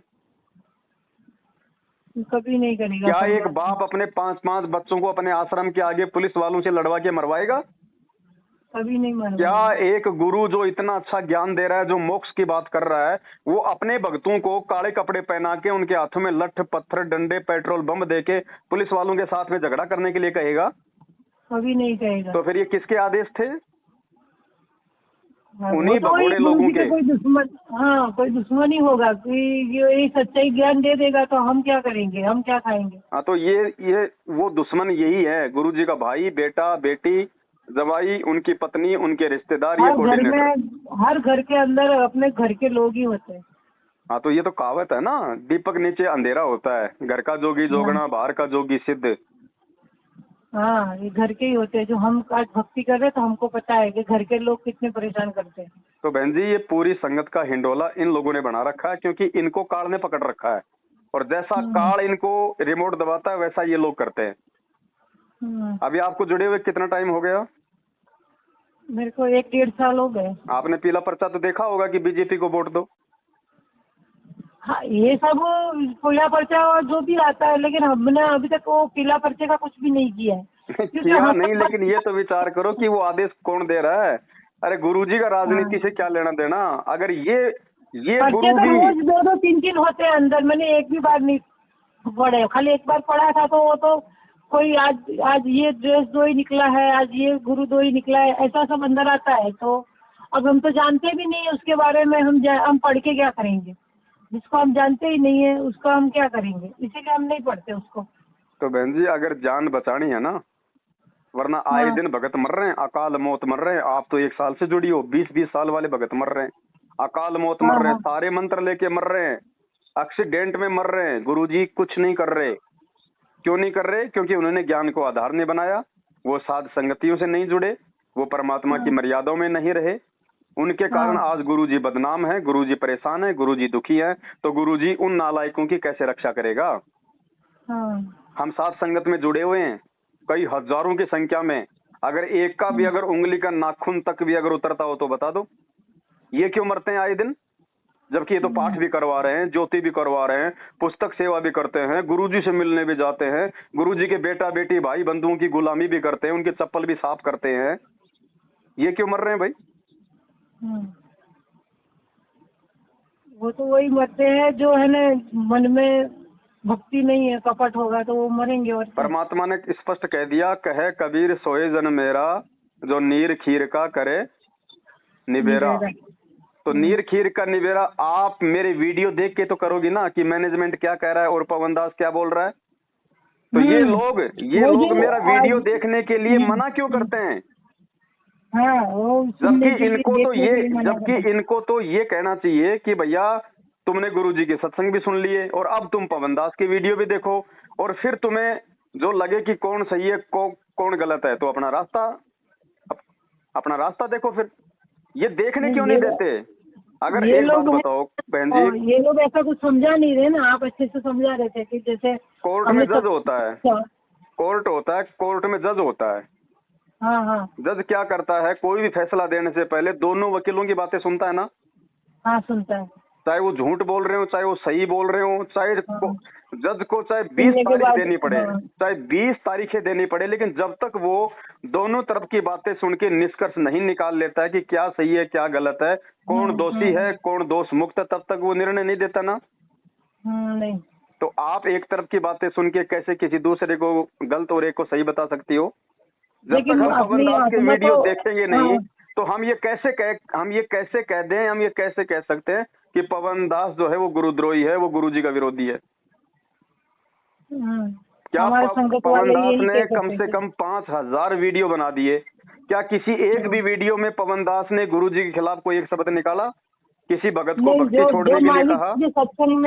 कभी नहीं करेगा। क्या एक बाप अपने 5-5 बच्चों को अपने आश्रम के आगे पुलिस वालों से लड़वा के मरवाएगा? कभी नहीं मानेगा। क्या एक गुरु जो इतना अच्छा ज्ञान दे रहा है, जो मोक्ष की बात कर रहा है, वो अपने भक्तों को काले कपड़े पहना के उनके हाथों में लठ पत्थर डंडे पेट्रोल बम दे के पुलिस वालों के साथ में झगड़ा करने के लिए कहेगा? कभी नहीं कहेगा। तो फिर ये किसके आदेश थे? उन्हीं भगोड़े लोगों के। कोई दुश्मन, हाँ कोई दुश्मन ही होगा कि ये सच्चाई ज्ञान दे देगा तो हम क्या करेंगे, हम क्या खाएंगे? हाँ तो ये वो दुश्मन यही है, गुरु जी का भाई बेटा बेटी जवाई उनकी पत्नी उनके रिश्तेदार, ये कोऑर्डिनेटर। हर घर के अंदर अपने घर के लोग ही होते हैं। हाँ तो ये तो कहावत है ना, दीपक नीचे अंधेरा होता है, घर का जोगी जोगना बाहर का जोगी सिद्ध। हाँ ये घर के ही होते हैं। जो हम आज भक्ति कर रहे हैं तो हमको पता है कि घर के लोग कितने परेशान करते हैं। तो बहन जी ये पूरी संगत का हिंडोला इन लोगों ने बना रखा है, क्योंकि इनको काल ने पकड़ रखा है और जैसा काल इनको रिमोट दबाता है वैसा ये लोग करते हैं। अभी आपको जुड़े हुए कितना टाइम हो गया? मेरे को 1-1.5 साल हो गए। आपने पीला पर्चा तो देखा होगा कि बीजेपी को वोट दो। हाँ ये सब पीला पर्चा और जो भी आता है, लेकिन हमने अभी तक वो पीला पर्चे का कुछ भी नहीं किया है। किया नहीं, लेकिन ये तो विचार करो कि वो आदेश कौन दे रहा है। अरे गुरुजी का राजनीति से क्या लेना देना? अगर ये गुरुजी रोज 2-2, 3-3 होते हैं अंदर, मैंने एक भी बार नहीं पढ़े, खाली एक बार पढ़ा था तो वो तो कोई आज ये ड्रेस दो ही निकला है, आज ये गुरु दो ही निकला है, ऐसा सब अंदर आता है। तो अब हम तो जानते भी नहीं है उसके बारे में, हम पढ़ के क्या करेंगे? जिसको हम जानते ही नहीं है उसको हम क्या करेंगे, इसीलिए हम नहीं पढ़ते उसको। तो बहन जी अगर जान बचानी है ना, वरना आए हाँ। दिन भगत मर रहे हैं, अकाल मौत मर रहे हैं। आप तो 1 साल से जुड़ी हो, 20-20 साल वाले भगत मर रहे हैं, अकाल मौत हाँ मर रहे हैं, हाँ सारे मंत्र लेके मर रहे हैं, एक्सीडेंट में मर रहे हैं। गुरुजी कुछ नहीं कर रहे। क्यों नहीं कर रहे? क्योंकि उन्होंने ज्ञान को आधार नहीं बनाया, वो साध संगतियों से नहीं जुड़े, वो परमात्मा की हाँ मर्यादाओं में नहीं रहे। उनके कारण हाँ आज गुरुजी बदनाम है, गुरुजी परेशान है, गुरुजी दुखी है। तो गुरुजी उन नालायकों की कैसे रक्षा करेगा? हाँ हम साथ संगत में जुड़े हुए हैं, कई हजारों की संख्या में। अगर एक का भी अगर उंगली का नाखून तक भी अगर उतरता हो तो बता दो, ये क्यों मरते हैं आए दिन? जबकि ये तो पाठ भी करवा रहे हैं, ज्योति भी करवा रहे हैं, पुस्तक सेवा भी करते हैं, गुरुजी से मिलने भी जाते हैं, गुरुजी के बेटा बेटी भाई बंधुओं की गुलामी भी करते हैं, उनके चप्पल भी साफ करते हैं। ये क्यों मर रहे हैं भाई? वो तो वही मरते हैं जो है ना, मन में भक्ति नहीं है, कपट होगा तो वो मरेंगे। और क्या? परमात्मा ने स्पष्ट कह दिया, कहे कबीर सोए जन मेरा, जो नीर खीर का करे निबेरा। तो नीर खीर का निबेरा आप मेरे वीडियो देख के तो करोगी ना कि मैनेजमेंट क्या कह रहा है और पवन दास क्या बोल रहा है। तो ये लोग मेरा वीडियो देखने के लिए मना क्यों करते हैं? हाँ, वो जबकि इनको तो ये कहना चाहिए कि भैया तुमने गुरुजी के सत्संग भी सुन लिए और अब तुम पवन दास की वीडियो भी देखो, और फिर तुम्हें जो लगे कि कौन सही है कौन गलत है तो अपना रास्ता देखो। फिर ये देखने क्यों नहीं देते? अगर एक बात बताओ बहन जी, ये लोग ऐसा कुछ समझा नहीं रहे ना, आप अच्छे से समझा रहे थे कि जैसे कोर्ट में जज होता है, कोर्ट में जज होता है। हाँ हाँ जज क्या करता है? कोई भी फैसला देने से पहले दोनों वकीलों की बातें सुनता है ना। हाँ, सुनता है। चाहे वो झूठ बोल रहे हो, चाहे वो सही बोल रहे हो, चाहे जज को चाहे 20 तारीख देनी पड़े, चाहे 20 तारीखें देनी पड़े, लेकिन जब तक वो दोनों तरफ की बातें सुन के निष्कर्ष नहीं निकाल लेता है कि क्या सही है क्या गलत है, कौन दोषी है कौन दोष मुक्त है, तब तक वो निर्णय नहीं देता ना। नहीं। तो आप एक तरफ की बातें सुन के कैसे किसी दूसरे को गलत और एक को सही बता सकती हो? जब तक हम पवन दास के वीडियो देखेंगे नहीं तो हम ये कैसे कह दें, हम ये कैसे कह सकते हैं कि पवन दास जो है वो गुरुद्रोही है, वो गुरुजी का विरोधी है? क्या पवन दास ने कम से कम 5000 वीडियो बना दिए, क्या किसी एक भी वीडियो में पवन दास ने गुरुजी के खिलाफ कोई एक शब्द निकाला? किसी भगत को भक्ति छोड़ने के लिए कहा? जो सत्संग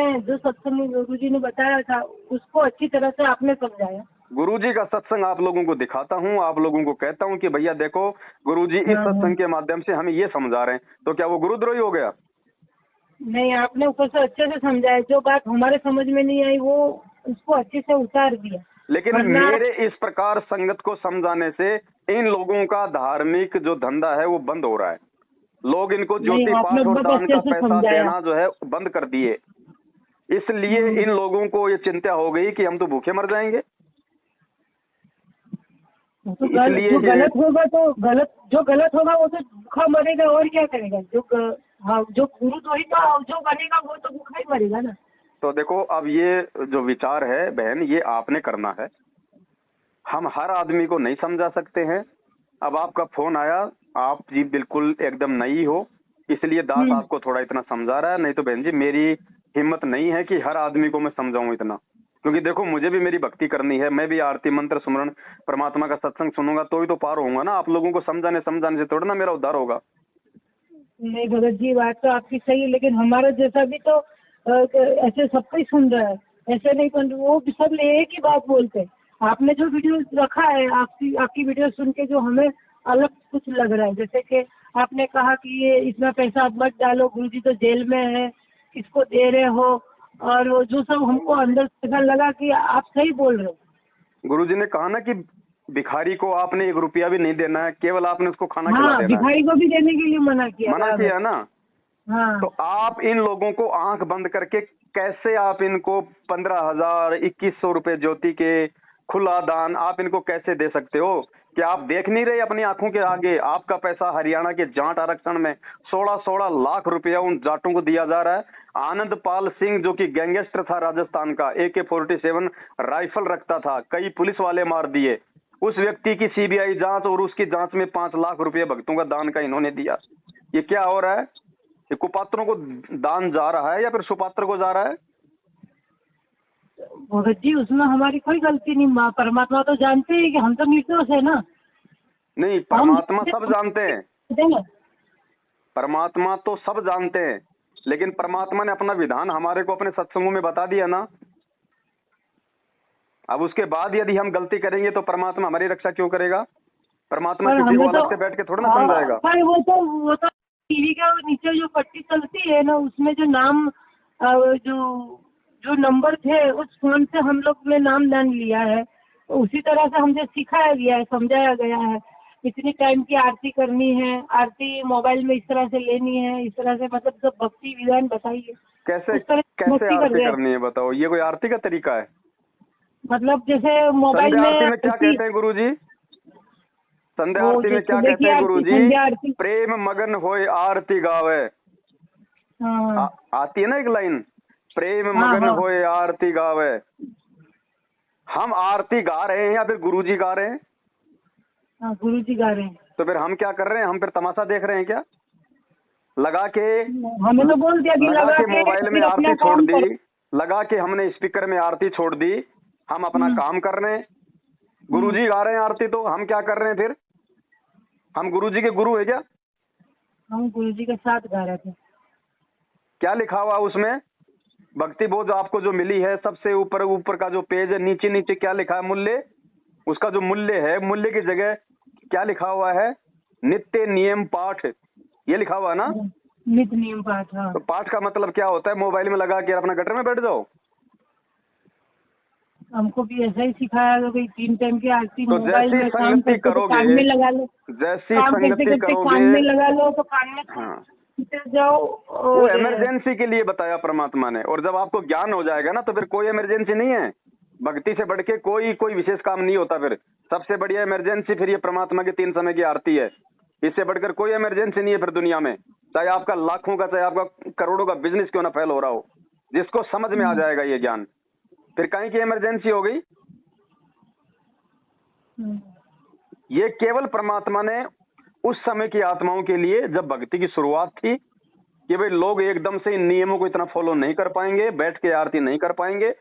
में गुरुजी ने बताया था उसको अच्छी तरह से आपने समझाया। गुरुजी का सत्संग आप लोगों को दिखाता हूँ, आप लोगों को कहता हूँ कि भैया देखो गुरुजी इस सत्संग के माध्यम से हमें ये समझा रहे हैं, तो क्या वो गुरुद्रोही हो गया? नहीं, आपने ऊपर से अच्छे से समझाया, जो बात हमारे समझ में नहीं आई वो उसको अच्छे से उतार दिया। लेकिन मेरे इस प्रकार संगत को समझाने से इन लोगों का धार्मिक जो धंधा है वो बंद हो रहा है। लोग इनको ज्योति पाठ और दान का पैसा देना जो है बंद कर दिए, इसलिए इन लोगों को ये चिंता हो गई कि हम तो भूखे मर जाएंगे। तो जो गलत होगा वो तो भूखा मरेगा, और क्या करेगा? जो गुरुद्रोही तो जो बनेगा वो तो भूखा ही मरेगा ना। तो देखो अब ये जो विचार है बहन, ये आपने करना है, हम हर आदमी को नहीं समझा सकते हैं। अब आपका फोन आया, आप जी बिल्कुल एकदम नई हो, इसलिए दास आपको थोड़ा इतना समझा रहा है, नहीं तो बहन जी मेरी हिम्मत नहीं है कि हर आदमी को मैं समझाऊं इतना, क्योंकि देखो मुझे भी मेरी भक्ति करनी है, मैं भी आरती मंत्र सुमरण परमात्मा का सत्संग सुनूंगा तो ही तो पार होऊंगा ना। आप लोगों को समझाने से थोड़ा ना मेरा उद्धार होगा। नहीं भगत जी, बात तो आपकी सही है, लेकिन हमारा जैसा भी तो ऐसे सबको ही सुन रहा है, ऐसे नहीं सुन, वो सब एक ही बात बोलते हैं। आपने जो वीडियो रखा है, आपकी वीडियो सुन के जो हमें अलग कुछ लग रहा है, जैसे कि आपने कहा कि ये इतना पैसा आप मत डालो, गुरुजी तो जेल में है, किसको दे रहे हो, और वो जो सब हमको अंदर से लगा कि आप सही बोल रहे हो। गुरुजी ने कहा ना कि भिखारी को आपने 1 रुपया भी नहीं देना है, केवल आपने उसको खाना खिला देना है। भिखारी को भी देने के लिए मना किया ना। हाँ। तो आप इन लोगों को आंख बंद करके कैसे आप इनको 15,000 2100 रुपए ज्योति के खुला दान आप इनको कैसे दे सकते हो? क्या आप देख नहीं रहे अपनी आंखों के आगे? आपका पैसा हरियाणा के जाट आरक्षण में 16-16 लाख रुपया उन जाटों को दिया जा रहा है। आनंद पाल सिंह जो कि गैंगस्टर था राजस्थान का, AK-47 राइफल रखता था, कई पुलिस वाले मार दिए, उस व्यक्ति की CBI जांच और उसकी जांच में 5 लाख रुपए भक्तों का दान का इन्होंने दिया। ये क्या हो रहा है? ये कुपात्रों को दान जा रहा है या फिर सुपात्र को जा रहा है? भगत जी उसमें हमारी कोई गलती नहीं, माँ परमात्मा तो जानते हैं कि हम तो निर्दोष है ना। नहीं, परमात्मा सब जानते हैं, देंगे। परमात्मा तो सब जानते हैं, लेकिन परमात्मा ने अपना विधान हमारे को अपने सत्संगों में बता दिया ना। अब उसके बाद यदि हम गलती करेंगे तो परमात्मा हमारी रक्षा क्यों करेगा? परमात्मा पर किसी को हमें अलग तो से बैठ के थोड़ा ना समझाएगा। पर वो तो टीवी के नीचे जो पट्टी चलती है ना, उसमें जो नाम जो जो नंबर थे उस फोन से हम लोग ने नाम दान लिया है, तो उसी तरह से हमसे सिखाया गया है, समझाया गया है। इतनी टाइम की आरती करनी है, आरती मोबाइल में इस तरह से लेनी है, इस तरह से मतलब सब भक्ति विधान बताइए। कैसे उस तरह से कैसे भक्ति कर आरती रहे हैं। करनी है बताओ? ये कोई आरती का तरीका है? मतलब जैसे मोबाइल संध्या में आरती में क्या कहते हैं गुरुजी? संध्या वो आरती जो में क्या सुबह कहते की हैं आरती, गुरुजी? संध्या आरती। प्रेम मगन होए आरती गावे। हाँ आती है ना एक लाइन, प्रेम हाँ मगन हाँ। होए आरती गावे। हम आरती गा रहे हैं या फिर गुरुजी गा रहे हैं? हाँ गुरु जी गा रहे हैं। तो फिर हम क्या कर रहे हैं? हम फिर तमाशा देख रहे हैं क्या? लगा के हमें तो बोल दिया कि लगा के मोबाइल में फिर अपना आरती छोड़ काम दी, करो। लगा के हमने स्पीकर में आरती छोड़ दी, हम अपना काम कर रहे हैं, गुरुजी गा रहे हैं आरती, तो हम क्या कर रहे हैं फिर? हम गुरुजी के गुरु है क्या? हम गुरु जी के साथ गा रहे थे। क्या लिखा हुआ उसमें? भक्ति बोध आपको जो मिली है, सबसे ऊपर ऊपर का जो पेज है, नीचे नीचे क्या लिखा है? मूल्य। उसका जो मूल्य है, मूल्य की जगह क्या लिखा हुआ है? नित्य नियम पाठ, ये लिखा हुआ है ना? नित्य नियम पाठ। हाँ। तो पाठ का मतलब क्या होता है? मोबाइल में लगा के अपना गटर में बैठ जाओ। हमको भी ऐसा ही सिखाया कि भाई 3 टाइम की आरती तो मोबाइल जैसी में काम संगति करते करोगे, कान में लगा लो, जैसी काम करते संगति करते कान में करोगे, लगा लो तो कान में हाँ, सुनते जाओ। वो और इमरजेंसी के लिए बताया परमात्मा ने। और जब आपको ज्ञान हो जाएगा ना, तो फिर कोई इमरजेंसी नहीं है। भक्ति से बढ़ के कोई विशेष काम नहीं होता। फिर सबसे बढ़िया इमरजेंसी फिर ये परमात्मा की 3 समय की आरती है। इससे बढ़कर कोई इमरजेंसी नहीं है फिर दुनिया में। चाहे आपका लाखों का, चाहे आपका करोड़ों का बिजनेस क्यों ना फेल हो रहा हो, जिसको समझ में आ जाएगा ये ज्ञान, फिर कहीं की इमरजेंसी हो गई? ये केवल परमात्मा ने उस समय की आत्माओं के लिए, जब भक्ति की शुरुआत थी, कि भाई लोग एकदम से इन नियमों को इतना फॉलो नहीं कर पाएंगे, बैठ के आरती नहीं कर पाएंगे,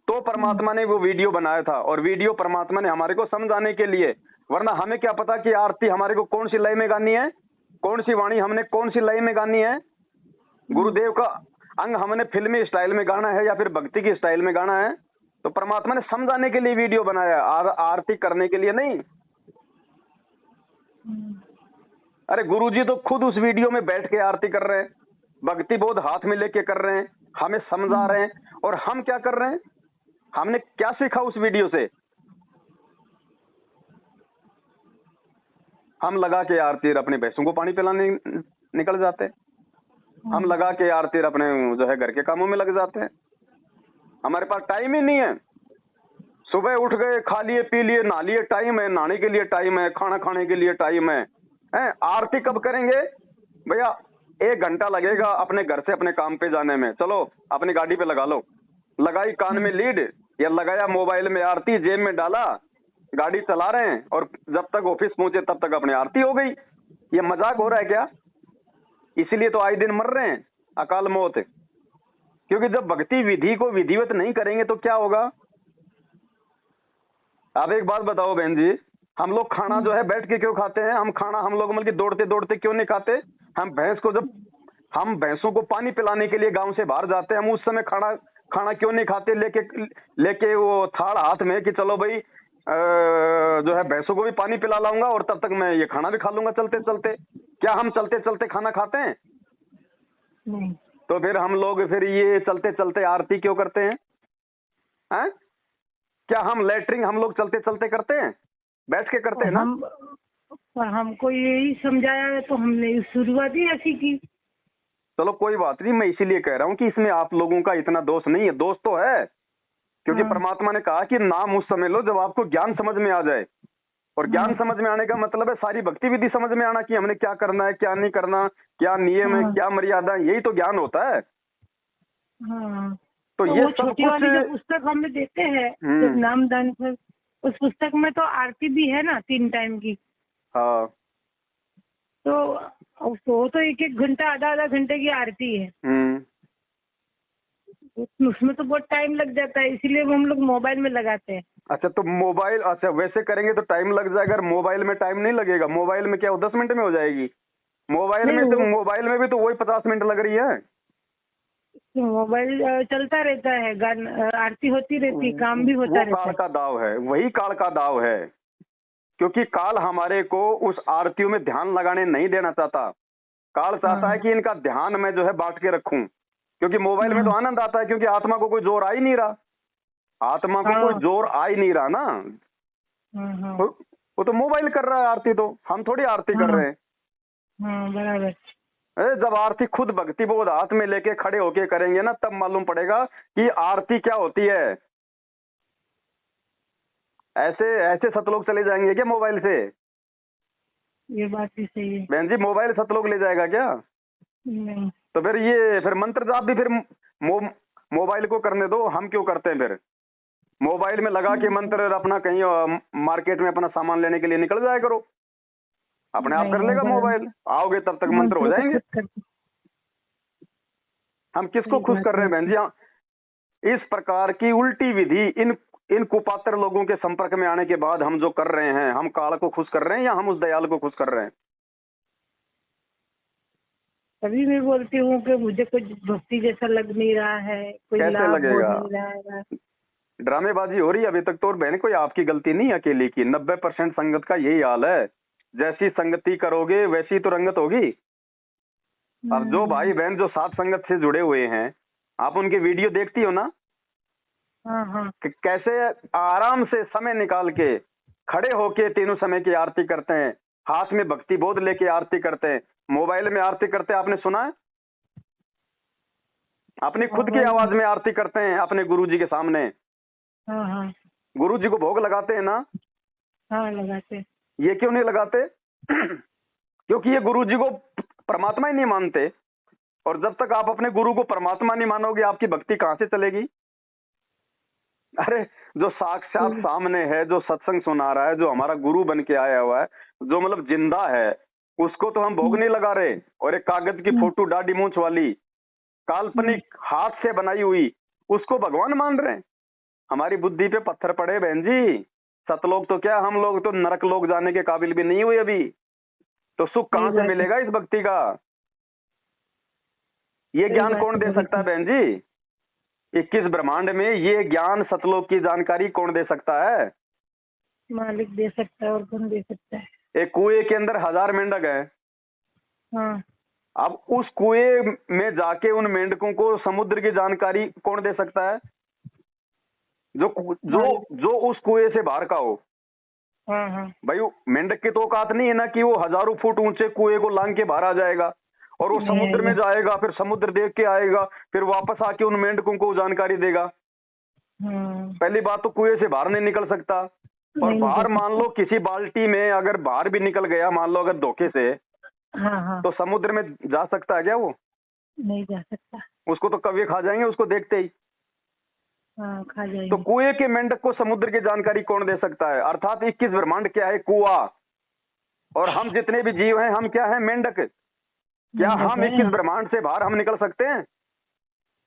तो परमात्मा ने वो वीडियो बनाया था। और वीडियो परमात्मा ने हमारे को समझाने के लिए, वरना हमें क्या पता कि आरती हमारे को कौन सी लय में गानी है, कौन सी वाणी हमने कौन सी लय में गानी है, गुरुदेव का अंग हमने फिल्मी स्टाइल में गाना है या फिर भक्ति की स्टाइल में गाना है। तो परमात्मा ने समझाने के लिए वीडियो बनाया, आरती करने के लिए नहीं। अरे गुरुजी तो खुद उस वीडियो में बैठ के आरती कर रहे हैं, भक्ति बोध हाथ में लेके कर रहे हैं, हमें समझा रहे हैं। और हम क्या कर रहे हैं? हमने क्या सीखा उस वीडियो से? हम लगा के आरती अपने भैंसों को पानी पिलाने निकल जाते हैं, हम लगा के आरती अपने जो है घर के कामों में लग जाते हैं। हमारे पास टाइम ही नहीं है। सुबह उठ गए, खा लिए पी लिए, नहा लिए, टाइम है, नहाने के लिए टाइम है, खाना खाने के लिए टाइम है, आरती कब करेंगे भैया? 1 घंटा लगेगा अपने घर से अपने काम पे जाने में, चलो अपनी गाड़ी पे लगा लो, लगाई कान में लीड या लगाया मोबाइल में आरती, जेब में डाला, गाड़ी चला रहे हैं, और जब तक ऑफिस पहुंचे तब तक अपनी आरती हो गई। ये मजाक हो रहा है क्या? इसीलिए तो आए दिन मर रहे हैं अकाल मौत, क्योंकि जब भक्ति विधि को विधिवत नहीं करेंगे तो क्या होगा? आप एक बात बताओ बहन जी, हम लोग खाना जो है बैठ के क्यों खाते हैं? हम खाना हम लोग मतलब दौड़ते दौड़ते क्यों नहीं खाते? हम भैंस को, जब हम भैंसों को पानी पिलाने के लिए गांव से बाहर जाते हैं, हम उस समय खाना क्यों नहीं खाते? लेके वो थाल हाथ में कि चलो भाई जो है भैंसों को भी पानी पिला लाऊंगा और तब तक मैं ये खाना भी खा लूंगा चलते चलते। क्या हम चलते चलते खाना खाते हैं? नहीं। तो फिर हम लोग फिर ये चलते चलते आरती क्यों करते हैं? क्या हम लेटरिंग हम लोग चलते चलते करते हैं? बैठ के करते हैं ना? पर हमको यही समझाया है तो हमने शुरुआत ही ऐसी की। चलो कोई बात नहीं, मैं इसीलिए कह रहा हूँ कि इसमें आप लोगों का इतना दोष नहीं है। दोष तो है, क्योंकि परमात्मा ने कहा कि नाम उस समय लो जब आपको ज्ञान समझ में आ जाए। और ज्ञान समझ में आने का मतलब है सारी भक्ति विधि समझ में आना कि हमने क्या करना है, क्या नहीं करना, क्या नियम है, हाँ क्या मर्यादा है, यही तो ज्ञान होता है। हाँ। तो तो ये वो सब छोटी कुछ वाली जो पुस्तक हमें देते हैं जब नामदान पर, उस पुस्तक में तो आरती भी है ना 3 टाइम की। हाँ। तो वो तो 1-1 घंटा, आधा-आधा घंटे की आरती है। उसमें तो बहुत टाइम लग जाता है, इसीलिए वो हम लोग मोबाइल में लगाते हैं। अच्छा तो मोबाइल, अच्छा वैसे करेंगे तो टाइम लग जाएगा, अगर मोबाइल में टाइम नहीं लगेगा। मोबाइल में क्या वो 10 मिनट में हो जाएगी? मोबाइल नहीं, में तो वो मोबाइल में भी तो वही 50 मिनट लग रही है। मोबाइल चलता रहता है, आरती होती रहती है, काम भी होता वो रहता काल है। का दाव है, वही काल का दाव है, क्योंकि काल हमारे को उस आरतियों में ध्यान लगाने नहीं देना चाहता। काल चाहता है हाँ कि इनका ध्यान मैं जो है बांट के रखूं, क्योंकि मोबाइल में तो हाँ आनंद आता है, क्योंकि आत्मा को कोई जोर आ ही नहीं रहा, आत्मा को कोई हाँ जोर आ ही नहीं रहा ना। हाँ हाँ वो तो मोबाइल कर रहा है आरती, तो हम थोड़ी आरती कर हाँ रहे हैं। हाँ, बराबर। जब आरती खुद भक्ति बोध हाथ में लेके खड़े होके करेंगे ना, तब मालूम पड़ेगा कि आरती क्या होती है। ऐसे ऐसे सतलोक चले जाएंगे क्या मोबाइल से? ये बात भी सही है। बहन जी, मोबाइल सतलोक ले जाएगा क्या? नहीं। तो फिर मंत्र जाप भी फिर मोबाइल को करने दो, हम क्यों करते हैं फिर? मोबाइल में लगा के मंत्र अपना कहीं मार्केट में अपना सामान लेने के लिए निकल जाया करो, अपने आप नहीं कर नहीं, लेगा बराबर। मोबाइल, आओगे तब तक मंत्र हो मंत्र तो जाएंगे। खुद करते। हम किसको सही खुश बात कर रहे है। हैं बहन जी? इस प्रकार की उल्टी विधि इन इन कुपात्र लोगों के संपर्क में आने के बाद हम जो कर रहे हैं, हम काल को खुश कर रहे हैं या हम उस दयाल को खुश कर रहे हैं? तभी मैं बोलती हूँ कि मुझे कुछ भक्ति जैसा लग नहीं रहा है, कोई कैसे लाभ हो लगेगा? नहीं रहा है। ड्रामेबाजी हो रही है अभी तक तो। और बहन, कोई आपकी गलती नहीं है अकेली की, 90% संगत का यही हाल है। जैसी संगति करोगे वैसी तो रंगत होगी। अब जो भाई बहन जो साथ संगत से जुड़े हुए हैं, आप उनके वीडियो देखती हो ना, हाँ हाँ कि कैसे आराम से समय निकाल के खड़े होके तीनों समय की आरती करते हैं, हाथ में भक्ति बोध लेके आरती करते हैं। मोबाइल में आरती करते आपने सुना है? अपनी खुद की मोबाइल में। आवाज में आरती करते हैं अपने गुरु जी के सामने। हाँ हाँ गुरु जी को भोग लगाते हैं ना। हाँ, लगाते। ये क्यों नहीं लगाते? क्योंकि ये गुरु जी को परमात्मा ही नहीं मानते। और जब तक आप अपने गुरु को परमात्मा नहीं मानोगे, आपकी भक्ति कहां से चलेगी? अरे जो साक्षात सामने है, जो सत्संग सुना रहा है, जो हमारा गुरु बन के आया हुआ है, जो मतलब जिंदा है, उसको तो हम भोग नहीं लगा रहे। और एक कागज की फोटो दाढ़ी मूंछ वाली काल्पनिक हाथ से बनाई हुई, उसको भगवान मान रहे हैं। हमारी बुद्धि पे पत्थर पड़े बहन जी। सतलोक तो क्या, हम लोग तो नरक लोग जाने के काबिल भी नहीं हुए अभी। तो सुख कहां से मिलेगा इस भक्ति का? ये ज्ञान कौन दे सकता है बहन जी? 21 ब्रह्मांड में ये ज्ञान सतलोक की जानकारी कौन दे सकता है? मालिक दे सकता है, और कौन दे सकता है। एक कुएं के अंदर 1000 मेंढक है। हाँ। अब उस कुएं में जाके उन मेंढकों को समुद्र की जानकारी कौन दे सकता है? जो जो जो उस कुएं से बाहर का हो। हाँ हाँ भाई मेंढक की तो औकात नहीं है ना कि वो हजारों फुट ऊंचे कुएं को लांग के बाहर आ जाएगा और वो नहीं समुद्र में आएगा। जाएगा, फिर समुद्र देख के आएगा, फिर वापस आके उन मेंढकों को जानकारी देगा। हाँ, पहली बात तो कुएं से बाहर नहीं निकल सकता। और नहीं बाहर निकल मान लो किसी बाल्टी में अगर बाहर भी निकल गया, मान लो अगर धोखे से, सकता। हाँ हाँ, तो समुद्र में जा सकता है क्या वो? नहीं जा सकता। उसको तो कौवे खा जाएंगे उसको देखते ही। हाँ, खा तो जाएंगे। कुएं के मेंढक को समुद्र की जानकारी कौन दे सकता है? अर्थात 21 ब्रह्मांड क्या है? कुआ। और हम जितने भी जीव हैं, हम क्या हैं? मेंढक। क्या हम 21 ब्रह्मांड से बाहर हम निकल सकते हैं?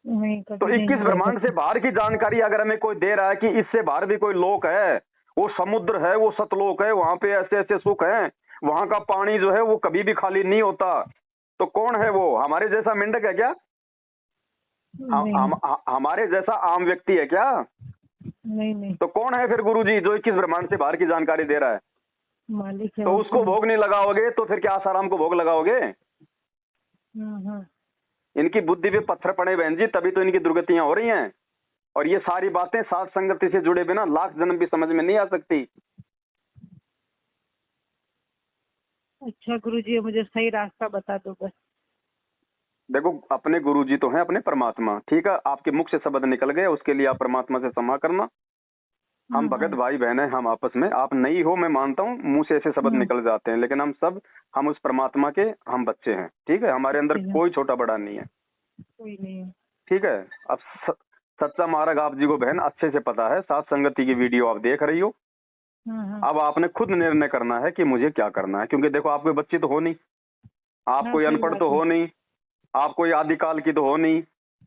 नहीं, तो कभी नहीं 21 निकल ब्रह्मांड से सकता। बाहर की जानकारी अगर हमें कोई दे रहा है कि इससे बाहर भी कोई लोक है, वो समुद्र है, वो सतलोक है, वहां पे ऐसे ऐसे सुख है, वहां का पानी जो है वो कभी भी खाली नहीं होता, तो कौन है वो? हमारे जैसा मेंढक है क्या? हमारे जैसा आम व्यक्ति है क्या? नहीं नहीं, तो कौन है फिर गुरुजी जो 21 ब्रह्मांड से बाहर की जानकारी दे रहा है? मालिक है। तो उसको भोग नहीं लगाओगे तो फिर क्या आसाराम को भोग लगाओगे? इनकी बुद्धि पे पत्थर पड़े बहन जी, तभी तो इनकी दुर्गतियां हो रही हैं। और ये सारी बातें साथ संगति से जुड़े बिना लाख जन्म भी समझ में नहीं आ सकती। अच्छा गुरुजी, मुझे सही रास्ता बता दो बस। देखो, अपने गुरुजी तो हैं अपने परमात्मा, ठीक है? आपके मुख से शब्द निकल गए, उसके लिए आप परमात्मा से क्षमा करना। हम भगत भाई बहन हैं, हम आपस में, आप नहीं हो मैं मानता हूँ, मुंह से ऐसे शब्द निकल जाते हैं, लेकिन हम उस परमात्मा के हम बच्चे हैं, ठीक है। हमारे अंदर कोई छोटा बड़ा नहीं है, कोई नहीं है। ठीक है। अब सच्चा मार्ग आप जी को बहन अच्छे से पता है, साथ संगति की वीडियो आप देख रही हो। अब आपने खुद निर्णय करना है कि मुझे क्या करना है, क्योंकि देखो आप कोई बच्ची तो हो नहीं, आप कोई अनपढ़ तो हो नहीं, आप कोई आदिकाल की तो हो नहीं।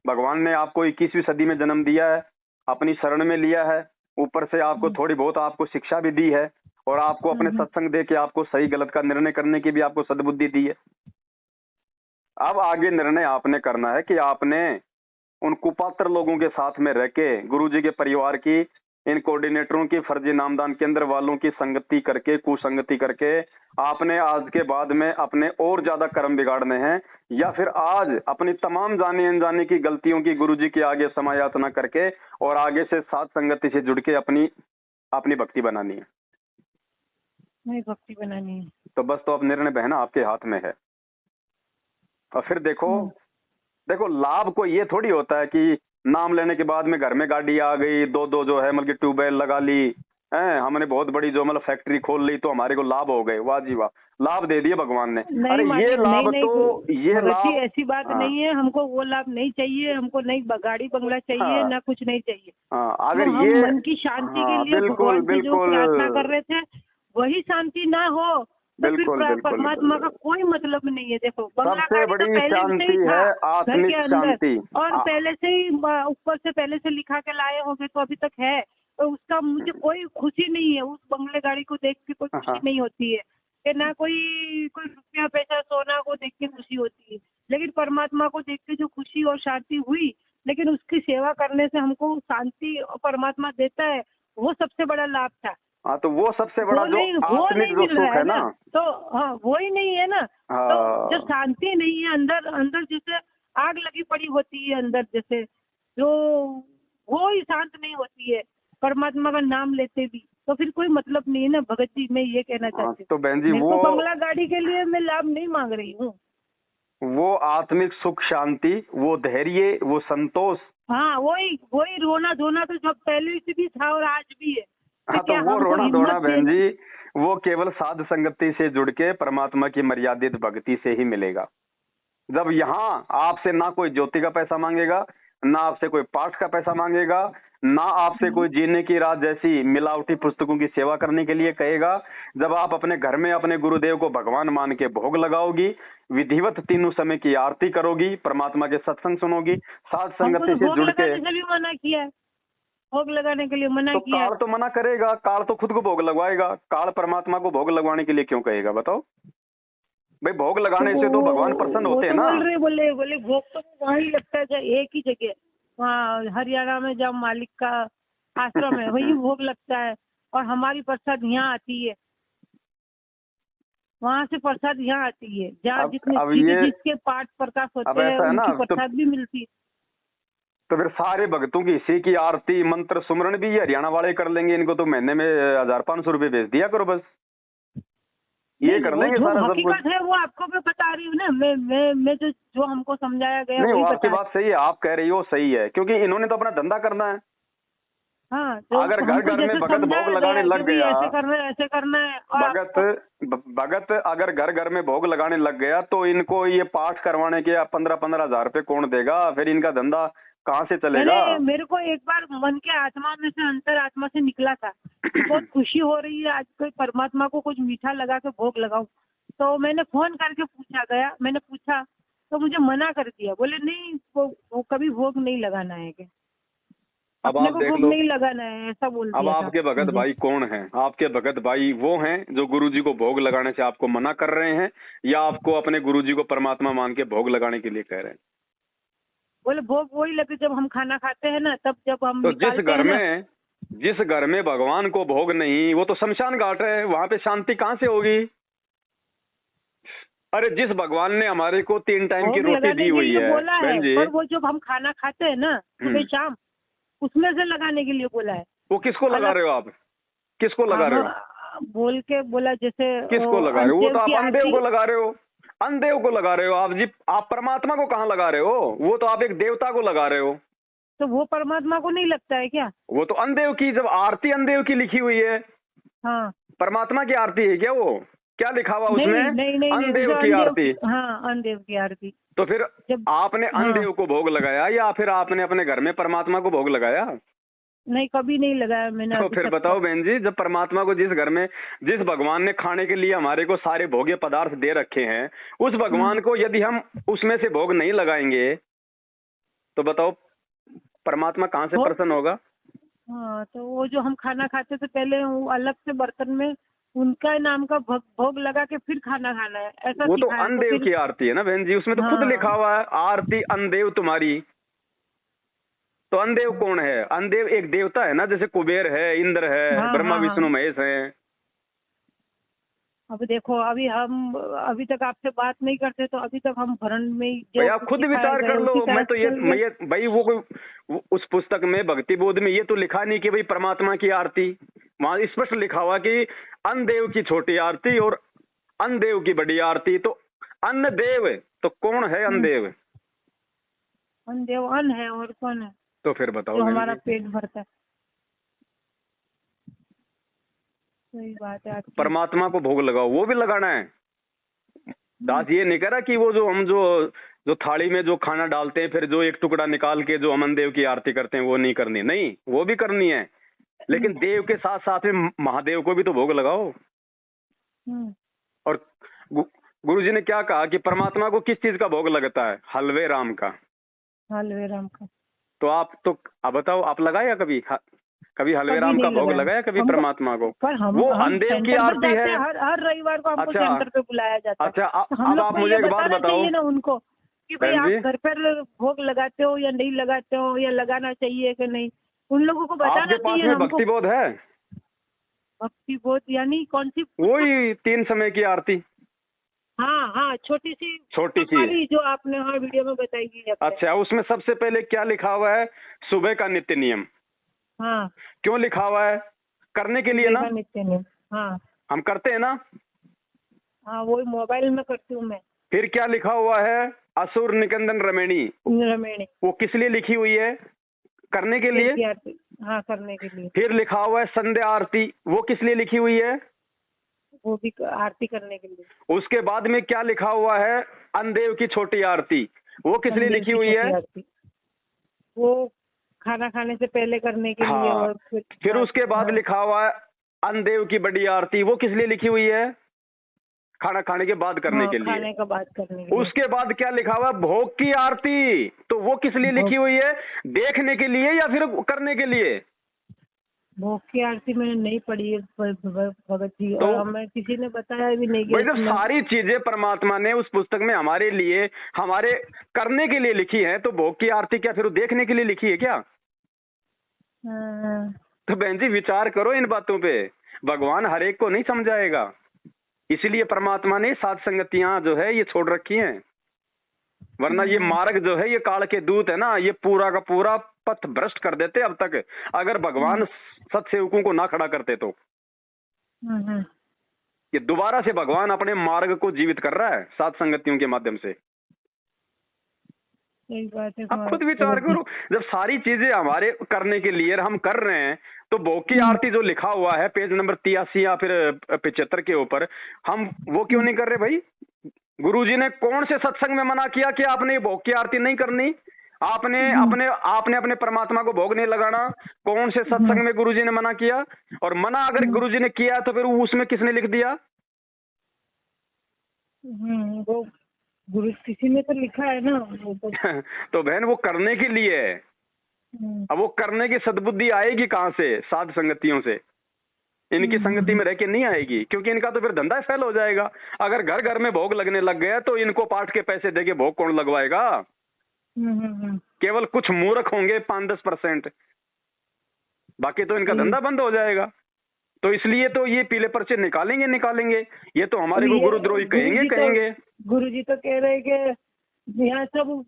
भगवान ने आपको 21वीं सदी में जन्म दिया है, अपनी शरण में लिया है, ऊपर से आपको थोड़ी बहुत आपको शिक्षा भी दी है, और आपको अपने सत्संग दे के आपको सही गलत का निर्णय करने की भी आपको सद्बुद्धि दी है। अब आगे निर्णय आपने करना है कि आपने उन कुपात्र लोगों के साथ में रह के, गुरुजी के परिवार की, इन कोऑर्डिनेटरों की, फर्जी नामदान केंद्र वालों की संगति करके, कुसंगति करके आपने आज के बाद में अपने और ज्यादा कर्म बिगाड़ने हैं, या फिर आज अपनी तमाम जाने अनजाने की गलतियों की गुरुजी के आगे समायाचना करके और आगे से साथ संगति से जुड़ के अपनी भक्ति बनानी है। नहीं, भक्ति बनानी है तो बस, तो अब निर्णय बहना आपके हाथ में है। और फिर देखो लाभ को ये थोड़ी होता है कि नाम लेने के बाद में घर में गाड़ी आ गई, दो जो है मतलब ट्यूबवेल लगा ली है, हमने बहुत बड़ी जो मतलब फैक्ट्री खोल ली तो हमारे को लाभ हो गए, वाह जी वाह, लाभ दे दिए भगवान ने। अरे ये लाभ तो ये लाभ ऐसी बात नहीं है, हमको वो लाभ नहीं चाहिए, हमको नहीं गाड़ी बंगला चाहिए, ना कुछ नहीं चाहिए। अगर हम ये मन की शांति के लिए भगवान से जो प्रार्थना कर रहे थे वही शांति ना हो तो फिर परमात्मा का कोई मतलब नहीं है। देखो, सबसे बड़ी शांति है आत्मिक शांति, और पहले से ही ऊपर से पहले से लिखा के लाए होंगे तो अभी तक है, तो उसका मुझे कोई खुशी नहीं है। उस बंगले गाड़ी को देख के कोई खुशी नहीं होती है, कि ना कोई रुपया पैसा सोना को देख के खुशी होती है, लेकिन परमात्मा को देख के जो खुशी और शांति हुई, लेकिन उसकी सेवा करने से हमको शांति परमात्मा देता है, वो सबसे बड़ा लाभ था। हाँ, तो वो सबसे बड़ा जो आत्मिक जो सुख है ना, तो हाँ वो ही नहीं है ना। तो जब शांति नहीं है अंदर जैसे आग लगी पड़ी होती है अंदर, जैसे जो वो ही शांत नहीं होती है परमात्मा का नाम लेते भी, तो फिर कोई मतलब नहीं है ना भगत जी। मैं ये कहना चाहती हूँ। तो बहन जी, वो बंगला गाड़ी के लिए मैं लाभ नहीं मांग रही हूँ, वो आत्मिक सुख शांति, वो धैर्य, वो संतोष, हाँ वही रोना धोना तो जब पहले से भी था और आज भी है। हाँ, तो वो रोना धोना बहन जी वो केवल साध संगति से जुड़ के परमात्मा की मर्यादित भक्ति से ही मिलेगा। जब यहाँ आपसे ना कोई ज्योति का पैसा मांगेगा, ना आपसे कोई पाठ का पैसा मांगेगा, ना आपसे कोई जीने की रात जैसी मिलावटी पुस्तकों की सेवा करने के लिए कहेगा। जब आप अपने घर में अपने गुरुदेव को भगवान मान के भोग लगाओगी, विधिवत तीनों समय की आरती करोगी, परमात्मा के सत्संग सुनोगी, साध संगति से जुड़ के मना किया है, भोग लगाने के लिए मना तो किया। काल तो मना करेगा, काल तो खुद को भोग लगवाएगा, काल परमात्मा को भोग लगवाने के लिए क्यों कहेगा बताओ भाई? भोग लगाने से तो भगवान प्रसन्न होते हैं ना। बोले भोग तो वहीं लगता है, एक ही जगह, वहाँ हरियाणा में जब मालिक का आश्रम है वही भोग लगता है, और हमारी प्रसाद यहाँ आती है, वहाँ से प्रसाद यहाँ आती है, जहाँ जिसके पाठ प्रकाश होते हैं उनकी प्रसाद भी मिलती है। तो फिर सारे भक्तों की इसी की आरती मंत्र सुमरण भी ये हरियाणा वाले कर लेंगे, इनको तो महीने में 1500 रुपए भेज दिया करो बस, ये कर लेंगे सारा सब कुछ है। वो आपको मैं बता रही हूँ ना, मैं जो हमको समझाया गया नहीं, वो आपकी बात सही है, आप कह रही हो सही है, क्योंकि इन्होंने तो अपना धंधा करना है। हाँ, अगर घर घर में भगत भोग लगाने लग गया, ऐसे करना है भगत अगर घर घर में भोग लगाने लग गया तो इनको ये पाठ करवाने के 15-15 हजार रुपए कौन देगा? फिर इनका धंधा कहाँ से चलेगा? मेरे को एक बार मन के आत्मा में से अंतर आत्मा से निकला था, बहुत खुशी हो रही है आज कोई परमात्मा को कुछ मीठा लगा के भोग लगाऊं, तो मैंने फोन करके मैंने पूछा तो मुझे मना कर दिया, बोले नहीं वो कभी भोग नहीं लगाना है, क्या अब आप देख लो, नहीं लगाना है, ऐसा बोल दिया। अब आपके भगत भाई कौन हैं? आपके भगत भाई वो हैं जो गुरुजी को भोग लगाने से आपको मना कर रहे हैं, या आपको अपने गुरुजी को परमात्मा मान के भोग लगाने के लिए कह रहे हैं? बोले भोग वही लगे जब हम खाना खाते हैं ना, तब जब हम तो जिस घर में भगवान को भोग नहीं, वो तो शमशान घाट है, वहां पे शांति कहाँ से होगी? अरे जिस भगवान ने हमारे को 3 टाइम की रोटी दी हुई है बहन जी, पर वो जब हम खाना खाते हैं ना सुबह शाम, उसमें से लगाने के लिए बोला है। वो किसको लगा रहे हो आप? किसको लगा रहे हो? बोल के बोला जैसे किसको लगा रहे हो? वो तो आप अंधेव को लगा रहे हो, अंधेव को लगा रहे हो आप जी। आप परमात्मा को कहाँ लगा रहे हो? वो तो आप एक देवता को लगा रहे हो। तो वो परमात्मा को नहीं लगता है क्या? वो तो अनदेव की, जब आरती अनदेव की लिखी हुई है, हाँ परमात्मा की आरती है क्या वो? क्या लिखा हुआ नहीं उसमें? नहीं नहीं नहीं, अनदेव जो की अनदेव आरती। हाँ अनदेव की आरती। तो फिर जब आपने हाँ अनदेव को भोग लगाया या फिर आपने अपने घर में परमात्मा को भोग लगाया? नहीं, कभी नहीं लगाया मैंने तो अभी फिर तक बताओ बहन जी, जब परमात्मा को जिस घर में, जिस भगवान ने खाने के लिए हमारे को सारे भोग्य पदार्थ दे रखे हैं, उस भगवान को यदि हम उसमें से भोग नहीं लगाएंगे तो बताओ परमात्मा कहाँ से भोग प्रसन्न होगा? हाँ, तो वो जो हम खाना खाते थे पहले, वो अलग से बर्तन में उनका नाम का भोग लगा के फिर खाना खाना है, ऐसा वो तो सिखाया तो अनदेव फिर। की आरती है ना बहन जी, उसमें तो खुद लिखा हाँ हुआ है आरती अनदेव तुम्हारी। तो अनदेव कौन है? अनदेव एक देवता है ना, जैसे कुबेर है, इंद्र है, हाँ ब्रह्मा हाँ विष्णु हाँ। महेश है। अब देखो, अभी तक आपसे बात नहीं करते तो अभी तक हम भरण में ही भाई जो आप खुद सिखाया विचार गया कर लो। उसी तरह मैं तो से चल रहे। ये भाई उस पुस्तक में भक्ति बोध में ये तो लिखा नहीं कि भाई परमात्मा की आरती, वहां स्पष्ट लिखा हुआ कि अनदेव की छोटी आरती और अनदेव की बड़ी आरती। तो अन्न देव, तो कौन है अनदेव? अन्न देव अन्न है, और कौन है? तो फिर बताओ जो बहन हमारा जी। पेट भरता है। सही बात है आपकी। परमात्मा को भोग लगाओ, वो भी लगाना है। दास ये नहीं कह रहा कि वो जो हम जो जो थाली में जो खाना डालते हैं, फिर जो एक टुकड़ा निकाल के जो अमन देव की आरती करते हैं, वो नहीं करनी। नहीं, वो भी करनी है, लेकिन देव के साथ साथ में महादेव को भी तो भोग लगाओ। और गुरुजी ने क्या कहा कि परमात्मा को किस चीज का भोग लगता है? हलवे राम का। हलवे राम का। तो आप तो अब बताओ, आप लगाया कभी कभी हलवे राम का भोग लगाया कभी परमात्मा को? पर हम वो हम अनदेव की सेंटर पर आरती जाते है। हैं, हर रविवार को हमको अच्छा सेंटर पे बुलाया जाता है। अच्छा, तो हम अब लोग आप को मुझे ये एक बात बताना बताओ चाहिए ना उनको कि भाई बहन आप जी, घर पर भोग लगाते हो या नहीं लगाते हो, या लगाना चाहिए कि नहीं, उन लोगों को बताना आपके पास चाहिए में हमको। भक्ति बोध है? भक्ति बोध यानी कौन सी? वही 3 समय की आरती, हाँ हाँ, छोटी सी वाली जो आपने हाँ वीडियो में बताई गई है। अच्छा, उसमें सबसे पहले क्या लिखा हुआ है? सुबह का नित्य नियम। हाँ, क्यों लिखा हुआ है? करने के लिए ना, नित्य नियम। हाँ हम करते हैं ना। हाँ, वही मोबाइल में करती हूँ मैं। फिर क्या लिखा हुआ है? असुर निकंदन रमेणी। वो किस लिए लिखी हुई है? करने के लिए। हाँ, करने के लिए। फिर लिखा हुआ है संध्या आरती, वो किस लिए लिखी हुई है? वो भी आरती करने के लिए। उसके बाद में क्या लिखा हुआ है? अनदेव की छोटी आरती, वो किस लिए लिखी हुई है? वो खाना खाने से पहले करने के लिए। और फिर उसके बाद लिखा हुआ है अनदेव की बड़ी आरती, वो किस लिए लिखी हुई है? खाना खाने के बाद करने के लिए। खाने का बाद करने के लिए। उसके बाद क्या लिखा हुआ है? भोग की आरती, तो वो किस लिए लिखी हुई है? देखने के लिए या फिर करने के लिए? भोग की आरती मैंने नहीं पढ़ी है भगत जी, तो और हमें किसी ने बताया भी नहीं। भाई, जब सारी चीजें परमात्मा ने उस पुस्तक में हमारे लिए, हमारे करने के लिए लिखी है, तो भोग की आरती क्या फिर वो देखने के लिए लिखी है क्या? तो बहन जी विचार करो इन बातों पे। भगवान हर एक को नहीं समझाएगा, इसलिए परमात्मा ने सात संगतियां जो है ये छोड़ रखी हैं। वरना ये मार्ग जो है, ये काल के दूत है ना, ये पूरा का पूरा पथ भ्रष्ट कर देते अब तक, अगर भगवान सत्सेवकों को ना खड़ा करते तो। ये दोबारा से भगवान अपने मार्ग को जीवित कर रहा है सात संगतियों के माध्यम से। सही बात है। अब खुद विचार करो, जब सारी चीजें हमारे करने के लिए हम कर रहे हैं, तो भोग की आरती जो लिखा हुआ है पेज नंबर 83 या फिर 75 के ऊपर, हम वो क्यों नहीं कर रहे भाई? गुरुजी ने कौन से सत्संग में मना किया कि आपने ये भोग की आरती नहीं करनी? आपने अपने परमात्मा को भोग नहीं लगाना? कौन से सत्संग में गुरुजी ने मना किया? और मना अगर गुरुजी ने किया तो फिर उसमें किसने लिख दिया? वो गुरु किसी ने तो लिखा है ना वो तो बहन वो करने के लिए है। अब वो करने की सद्बुद्धि आएगी कहाँ से? साध संगतियों से। इनकी संगति में रह के नहीं आएगी, क्योंकि इनका तो फिर धंधा फेल हो जाएगा। अगर घर घर में भोग लगने लग गया तो इनको पाठ के पैसे देके भोग कौन लगवाएगा? केवल कुछ मूर्ख होंगे 5-10%, बाकी तो इनका धंधा बंद हो जाएगा। तो इसलिए तो ये पीले पर्चे निकालेंगे। ये तो हमारे को गुरुद्रोही कहेंगे। गुरुजी तो कह रहे कि यहाँ सब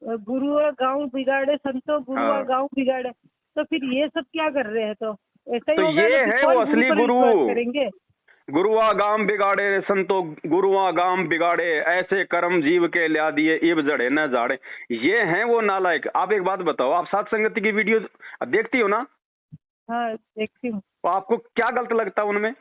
गुरु और गाँव बिगाड़े, संतो गुरु और गाँव बिगाड़े। तो फिर ये सब क्या कर रहे हैं? तो ऐसा ही तो ये है वो असली गुरु। करेंगे। गुरुआ गाम बिगाड़े रे संतो, गुरुआ गाम बिगाड़े, ऐसे कर्म जीव के ल्या दिए, इब जड़े न जाड़े। ये हैं वो नालायक। आप एक बात बताओ, आप सात संगति की वीडियो देखती हो ना? हाँ देखती हूँ। तो आपको क्या गलत लगता है उनमें?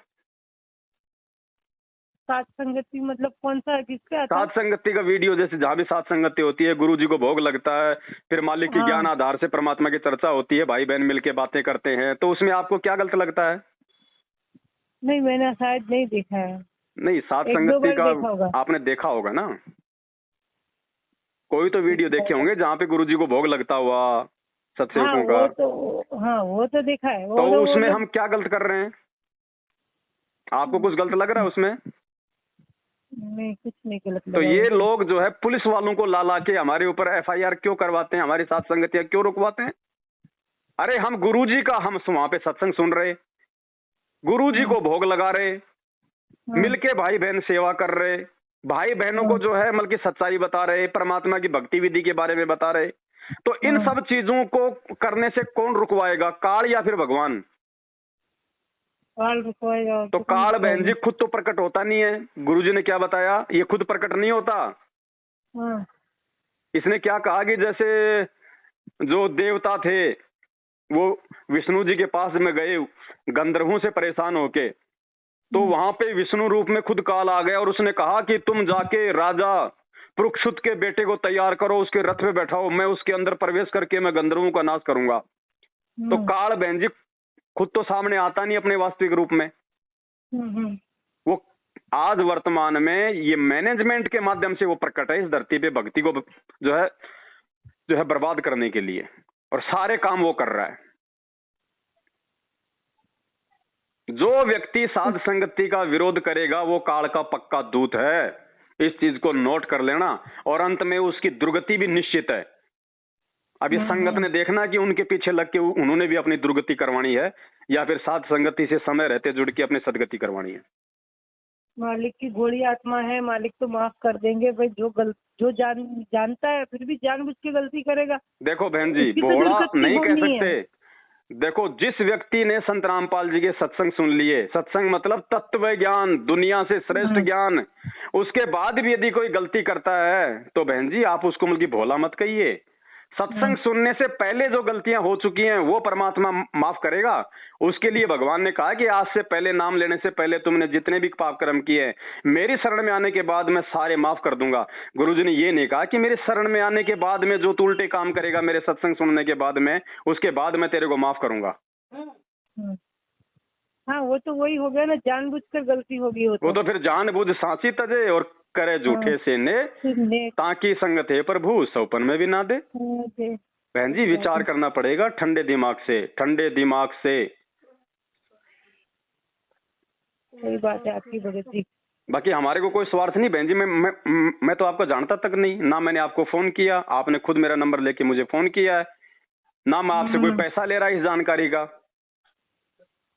सात संगति मतलब कौन सा, किसका आता है? सात संगति का वीडियो, जैसे जहाँ भी सात संगति होती है, गुरु जी को भोग लगता है, फिर मालिक की हाँ। ज्ञान आधार से परमात्मा की चर्चा होती है, भाई बहन मिलके बातें करते हैं, तो उसमें आपको क्या गलत लगता है? नहीं, मैंने शायद नहीं देखा है। नहीं, सात एक दो संगति बार देखा होगा। का आपने देखा होगा ना? कोई तो वीडियो देखे होंगे जहाँ पे गुरु जी को भोग लगता हुआ सत्सेवकों का। वो तो देखा है। तो उसमें हम क्या गलत कर रहे हैं? आपको कुछ गलत लग रहा है उसमें? नहीं, कुछ नहीं गलत तो लगा। ये लोग जो है पुलिस वालों को ला ला के हमारे ऊपर एफआईआर क्यों करवाते हैं, हमारी सात संगतियां क्यों रुकवाते हैं? अरे हम गुरुजी का, हम वहां पे सत्संग सुन रहे, गुरुजी को भोग लगा रहे, मिलके भाई बहन सेवा कर रहे, भाई बहनों को जो है मतलब की सच्चाई बता रहे, परमात्मा की भक्ति विधि के बारे में बता रहे। तो इन सब चीजों को करने से कौन रुकवाएगा, काल या फिर भगवान? काल रुकवाएगा। तो काल बहन जी खुद तो प्रकट होता नहीं है। गुरुजी ने क्या बताया, ये खुद प्रकट नहीं होता। इसने क्या कहा कि जैसे जो देवता थे वो विष्णु जी के पास में गए गंधर्वों से परेशान होके, तो वहां पे विष्णु रूप में खुद काल आ गया और उसने कहा कि तुम जाके राजा परुक्षुत के बेटे को तैयार करो, उसके रथ पे बैठाओ, मैं उसके अंदर प्रवेश करके मैं गंधर्वों का नाश करूंगा। तो काल बहन जी खुद तो सामने आता नहीं अपने वास्तविक रूप में। वो आज वर्तमान में ये मैनेजमेंट के माध्यम से वो प्रकट है इस धरती पे, भक्ति को जो है बर्बाद करने के लिए, और सारे काम वो कर रहा है। जो व्यक्ति साध संगति का विरोध करेगा वो काल का पक्का दूत है, इस चीज को नोट कर लेना। और अंत में उसकी दुर्गति भी निश्चित है। अब ये संगत ने देखना कि उनके पीछे लग के उन्होंने भी अपनी दुर्गति करवानी है या फिर साध संगति से समय रहते जुड़ के अपनी सदगति करवानी है। मालिक की घोड़ी आत्मा है, मालिक तो माफ कर देंगे भाई। जो जानता है फिर भी जानबूझ के गलती करेगा। देखो बहन जी, भोला नहीं कह सकते। देखो, जिस व्यक्ति ने संत रामपाल जी के सत्संग सुन लिए, सत्संग मतलब तत्व ज्ञान, दुनिया से श्रेष्ठ ज्ञान, उसके बाद भी यदि कोई गलती करता है तो बहन जी आप उसको मतलब भोला मत कहिए। सत्संग सुनने से पहले जो गलतियां हो चुकी हैं वो परमात्मा माफ करेगा। उसके लिए भगवान ने कहा कि आज से पहले, नाम लेने से पहले तुमने जितने भी पाप कर्म किए हैं, मेरी शरण में आने के बाद मैं सारे माफ कर दूंगा। गुरुजी ने ये नहीं कहा कि मेरे शरण में आने के बाद में जो तू उल्टे काम करेगा मेरे सत्संग सुनने के बाद में, उसके बाद मैं तेरे को माफ करूंगा। हाँ, वो तो वही हो गया ना, जानबूझकर गलती होगी। वो तो फिर जानबूझ सांसी तजे और करे झूठे से ने, ताकि संगत है प्रभु सौपन में भी ना दे। बहन जी विचार करना पड़ेगा ठंडे दिमाग से, ठंडे दिमाग से। सही बात है आपकी भगत जी। बाकी हमारे को कोई स्वार्थ नहीं बहन जी। मैं तो आपको जानता तक नहीं ना, मैंने आपको फोन किया, आपने खुद मेरा नंबर लेके मुझे फोन किया है, ना मैं आपसे कोई पैसा ले रहा इस जानकारी का।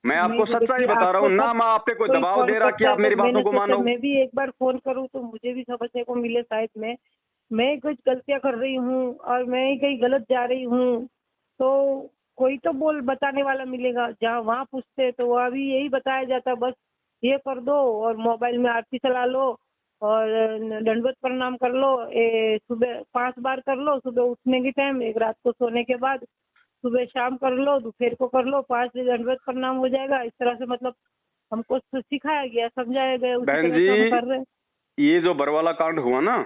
मैं आपको सच्चाई बता रहा हूँ ना, मैं आप पे कोई दबाव दे रहा कि आप मेरी बातों को मानो। मैं भी एक बार फोन करूँ तो मुझे भी समझने को मिले, शायद मैं कुछ गलतियां कर रही हूँ और मैं ही कहीं गलत जा रही हूँ, तो कोई तो बताने वाला मिलेगा। जहाँ वहाँ पूछते तो वहाँ भी यही बताया जाता, बस ये कर दो और मोबाइल में आरती चला लो और दंडवत प्रणाम कर लो, सुबह 5 बार कर लो, सुबह उठने के टाइम, एक रात को सोने के बाद, सुबह शाम कर लो, दोपहर को कर लो, 5 दंडवत प्रणाम हो जाएगा। इस तरह से मतलब हमको सिखाया गया, समझाया गया, उसी तरह से हम कर रहे। ये जो बरवाला कांड हुआ ना,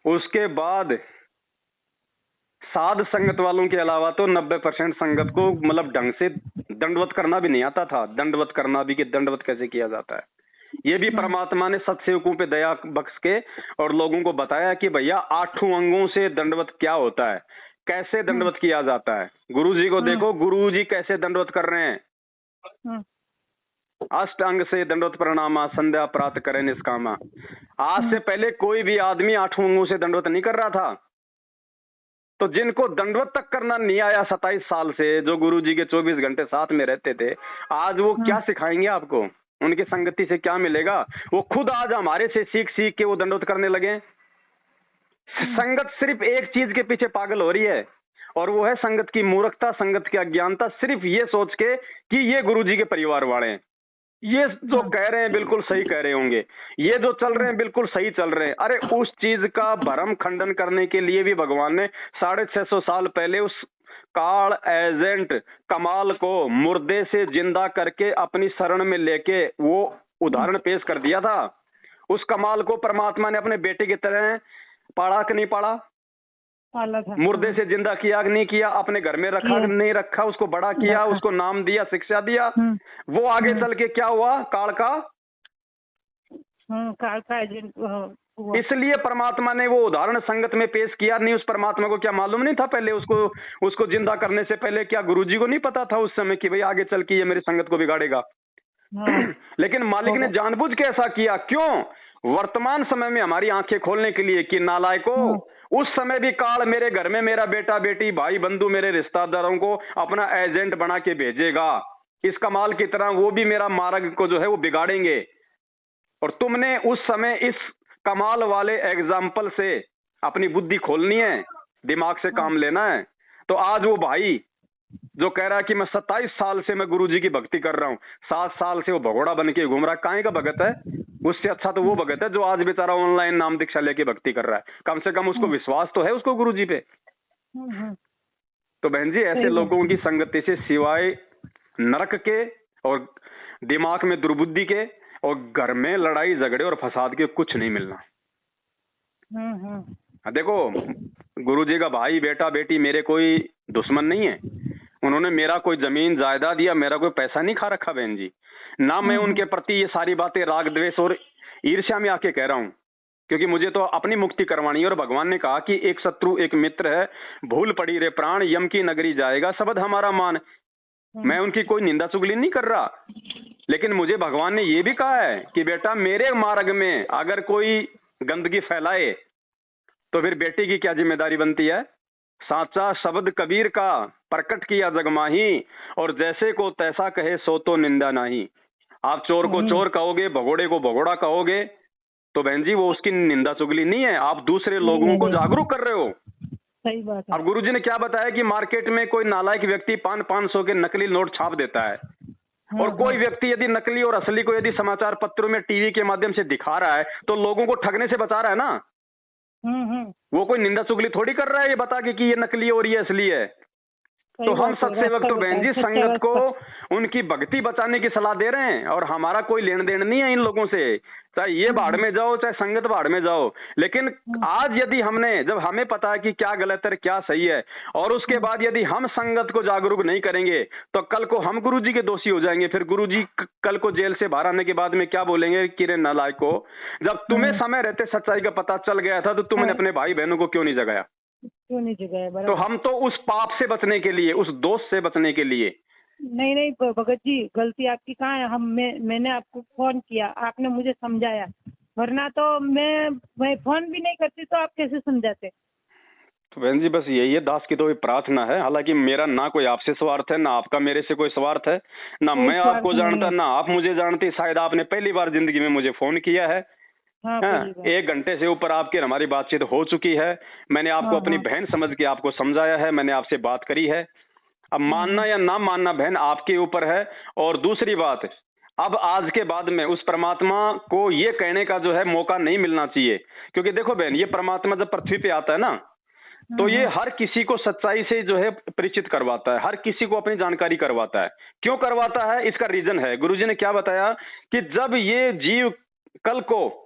उसके बाद साध संगत वालों के अलावा तो 90% संगत को मतलब ढंग से दंडवत करना भी नहीं आता था। दंडवत करना भी कि दंडवत कैसे किया जाता है, ये भी परमात्मा ने सत्सेवकों पे दया बख्श के और लोगों को बताया कि भैया 8 अंगों से दंडवत क्या होता है, कैसे दंडवत किया जाता है। गुरुजी को देखो, गुरुजी कैसे दंडवत कर रहे हैं। अष्टांग से दंडवत प्रणामा, संध्या प्रातः करे निष्कामा। आज से पहले कोई भी आदमी 8 अंगों से दंडवत नहीं कर रहा था। तो जिनको दंडवत तक करना नहीं आया 27 साल से, जो गुरुजी के 24 घंटे साथ में रहते थे, आज वो क्या सिखाएंगे आपको? उनकी संगति से क्या मिलेगा? वो खुद आज हमारे से सीख सीख के वो दंडवत करने लगे। संगत सिर्फ एक चीज के पीछे पागल हो रही है, और वो है संगत की मूर्खता, संगत की अज्ञानता, सिर्फ ये सोच के कि ये गुरुजी के परिवार वाले हैं। ये जो कह रहे हैं बिल्कुल सही कह रहे होंगे, ये जो चल रहे हैं बिल्कुल सही चल रहे हैं। अरे उस चीज का भरम खंडन करने के लिए भी भगवान ने 650 साल पहले उस काल एजेंट कमाल को मुर्दे से जिंदा करके अपनी शरण में लेके वो उदाहरण पेश कर दिया था। उस कमाल को परमात्मा ने अपने बेटे की तरह पाला कि नहीं पाला? पाला था। मुर्दे से जिंदा किया कि नहीं किया? अपने घर में रखा कि नहीं रखा? उसको बड़ा किया, उसको नाम दिया, शिक्षा दिया। वो आगे चल के क्या हुआ? काल का एजेंट हुआ। इसलिए परमात्मा ने वो उदाहरण संगत में पेश किया। नहीं, उस परमात्मा को क्या मालूम नहीं था पहले? उसको जिंदा करने से पहले क्या गुरुजी को नहीं पता था उस समय कि भाई आगे चल के ये मेरी संगत को बिगाड़ेगा? लेकिन मालिक ने जानबूझ के ऐसा किया। क्यों? वर्तमान समय में हमारी आंखें खोलने के लिए कि नालायको, उस समय भी काल मेरे घर में मेरा बेटा बेटी भाई बंधु मेरे रिश्तेदारों को अपना एजेंट बना के भेजेगा। इस कमाल की तरह वो भी मेरा मार्ग को जो है वो बिगाड़ेंगे। और तुमने उस समय इस कमाल वाले एग्जाम्पल से अपनी बुद्धि खोलनी है, दिमाग से काम लेना है। तो आज वो भाई जो कह रहा है कि मैं 27 साल से मैं गुरुजी की भक्ति कर रहा हूँ, 7 साल से वो भगोड़ा बन के घूम रहा है, काहे का भगत है? उससे अच्छा तो वो भगत है जो आज बेचारा ऑनलाइन नाम दीक्षा लेके भक्ति कर रहा है। कम से कम उसको विश्वास तो है उसको गुरुजी पे। तो बहन जी, ऐसे लोगों की संगति से सिवाय नरक के और दिमाग में दुर्बुद्धि के और घर में लड़ाई झगड़े और फसाद के कुछ नहीं मिलना। देखो, गुरुजी का भाई बेटा बेटी मेरे कोई दुश्मन नहीं है। उन्होंने मेरा कोई जमीन जायदाद या मेरा कोई पैसा नहीं खा रखा बहन जी। ना मैं उनके प्रति ये सारी बातें राग द्वेष और ईर्ष्या में आके कह रहा हूँ, क्योंकि मुझे तो अपनी मुक्ति करवानी है। और भगवान ने कहा कि एक शत्रु एक मित्र है, भूल पड़ी रे प्राण, यम की नगरी जाएगा सबद हमारा मान। मैं उनकी कोई निंदा चुगली नहीं कर रहा, लेकिन मुझे भगवान ने ये भी कहा है कि बेटा मेरे मार्ग में अगर कोई गंदगी फैलाए तो फिर बेटे की क्या जिम्मेदारी बनती है? साचा शब्द कबीर का प्रकट किया जग माही, और जैसे को तैसा कहे सो तो निंदा नहीं। आप चोर को चोर कहोगे, भगोड़े को भगोड़ा कहोगे, तो बहन जी वो उसकी निंदा चुगली नहीं है, आप दूसरे लोगों को जागरूक कर रहे हो। सही बात है। अब गुरुजी ने क्या बताया कि मार्केट में कोई नालायक व्यक्ति 500 के नकली नोट छाप देता है, और कोई व्यक्ति यदि नकली और असली को यदि समाचार पत्रों में टीवी के माध्यम से दिखा रहा है तो लोगों को ठगने से बचा रहा है ना। वो कोई निंदा चुगली थोड़ी कर रहा है ये बता के कि ये नकली और ये असली है। तो हम सत्सेवक तो बहन जी संगत को उनकी भक्ति बचाने की सलाह दे रहे हैं, और हमारा कोई लेन देन नहीं है इन लोगों से, चाहे ये भाड़ में जाओ चाहे संगत भाड़ में जाओ। लेकिन आज यदि हमने, जब हमें पता है कि क्या गलत है क्या सही है, और उसके बाद यदि हम संगत को जागरूक नहीं करेंगे तो कल को हम गुरुजी के दोषी हो जाएंगे। फिर गुरुजी कल को जेल से बाहर आने के बाद में क्या बोलेंगे कि रे नालायको, जब तुम्हें समय रहते सच्चाई का पता चल गया था तो तुमने अपने भाई बहनों को क्यों नहीं जगाया? क्यों नहीं जगाया? तो हम तो उस पाप से बचने के लिए, उस दोष से बचने के लिए। नहीं भगत जी, गलती आपकी कहाँ है? मैंने आपको फोन किया, आपने मुझे समझाया, वरना तो मैं फोन भी नहीं करती तो आप कैसे समझाते? तो बहन जी बस यही है, दास की तो प्रार्थना है। हालांकि मेरा ना कोई आपसे स्वार्थ है, ना आपका मेरे से कोई स्वार्थ है, ना मैं आपको जानता ना आप मुझे जानती। शायद आपने पहली बार जिंदगी में मुझे फोन किया है। हाँ, 1 घंटे से ऊपर आपकी हमारी बातचीत हो चुकी है। मैंने आपको अपनी बहन समझ के आपको समझाया है, मैंने आपसे बात करी है। अब मानना या ना मानना बहन आपके ऊपर है। और दूसरी बात, अब आज के बाद में उस परमात्मा को ये कहने का जो है मौका नहीं मिलना चाहिए। क्योंकि देखो बहन, ये परमात्मा जब पृथ्वी पे आता है ना, तो ये हर किसी को सच्चाई से जो है परिचित करवाता है, हर किसी को अपनी जानकारी करवाता है। क्यों करवाता है? इसका रीजन है। गुरुजी ने क्या बताया कि जब ये जीव कल को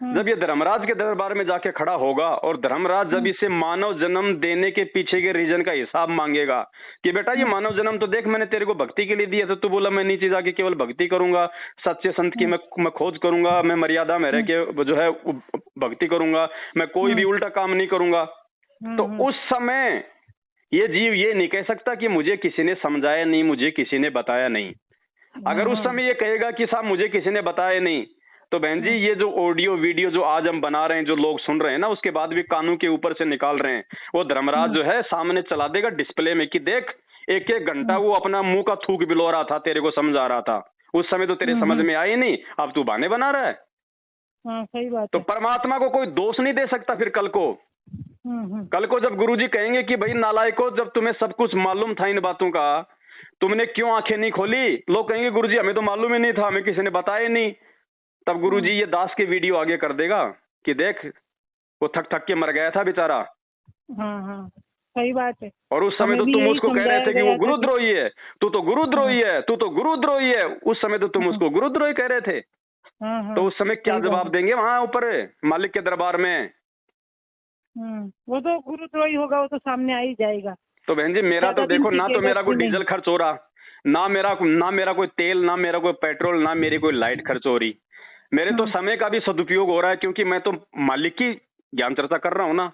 जब ये धर्मराज के दरबार में जाके खड़ा होगा, और धर्मराज जब इसे मानव जन्म देने के पीछे के रीजन का हिसाब मांगेगा कि बेटा ये मानव जन्म तो देख मैंने तेरे को भक्ति के लिए दिया था, तो बोला मैं नीचे जाके केवल भक्ति करूंगा, सच्चे संत की मैं खोज करूंगा, मैं मर्यादा में रह के जो है भक्ति करूंगा, मैं कोई भी उल्टा काम नहीं करूंगा। तो उस समय ये जीव ये नहीं कह सकता कि मुझे किसी ने समझाया नहीं, मुझे किसी ने बताया नहीं। अगर उस समय ये कहेगा कि साहब मुझे किसी ने बताया नहीं, तो बहन जी ये जो ऑडियो वीडियो जो आज हम बना रहे हैं, जो लोग सुन रहे हैं ना, उसके बाद भी कानून के ऊपर से निकाल रहे हैं, वो धर्मराज जो है सामने चला देगा डिस्प्ले में कि देख 1-1 घंटा वो अपना मुंह का थूक बिलो रहा था, तेरे को समझा रहा था, उस समय तो तेरे समझ में आए नहीं, अब तू बहाने बना रहा है। सही बात तो परमात्मा को कोई दोष नहीं दे सकता। फिर कल को जब गुरुजी कहेंगे कि भाई नालायको, जब तुम्हें सब कुछ मालूम था इन बातों का, तुमने क्यों आंखें नहीं खोली? लोग कहेंगे गुरुजी हमें तो मालूम ही नहीं था, हमें किसी ने बताया नहीं। तब गुरुजी ये दास के वीडियो आगे कर देगा कि देख वो थक थक के मर गया था बेचारा। हाँ, सही बात है। और उस समय तो तुम उसको कह रहे थे कि वो गुरुद्रोही है, तू तो गुरुद्रोही है, तू तो गुरुद्रोही है। उस समय तो तुम उसको गुरुद्रोही कह रहे थे। तो उस समय क्या जवाब देंगे वहां ऊपर मालिक के दरबार में? वो तो गुरुद्रोही होगा, वो तो सामने आ ही जाएगा। तो बहन जी मेरा तो देखो, ना तो मेरा कोई डीजल खर्च हो रहा, ना मेरा कोई तेल, ना मेरा कोई पेट्रोल, ना मेरी कोई लाइट खर्च हो रही। मेरे तो समय का भी सदुपयोग हो रहा है, क्योंकि मैं तो मालिक की ज्ञान चर्चा कर रहा हूँ ना।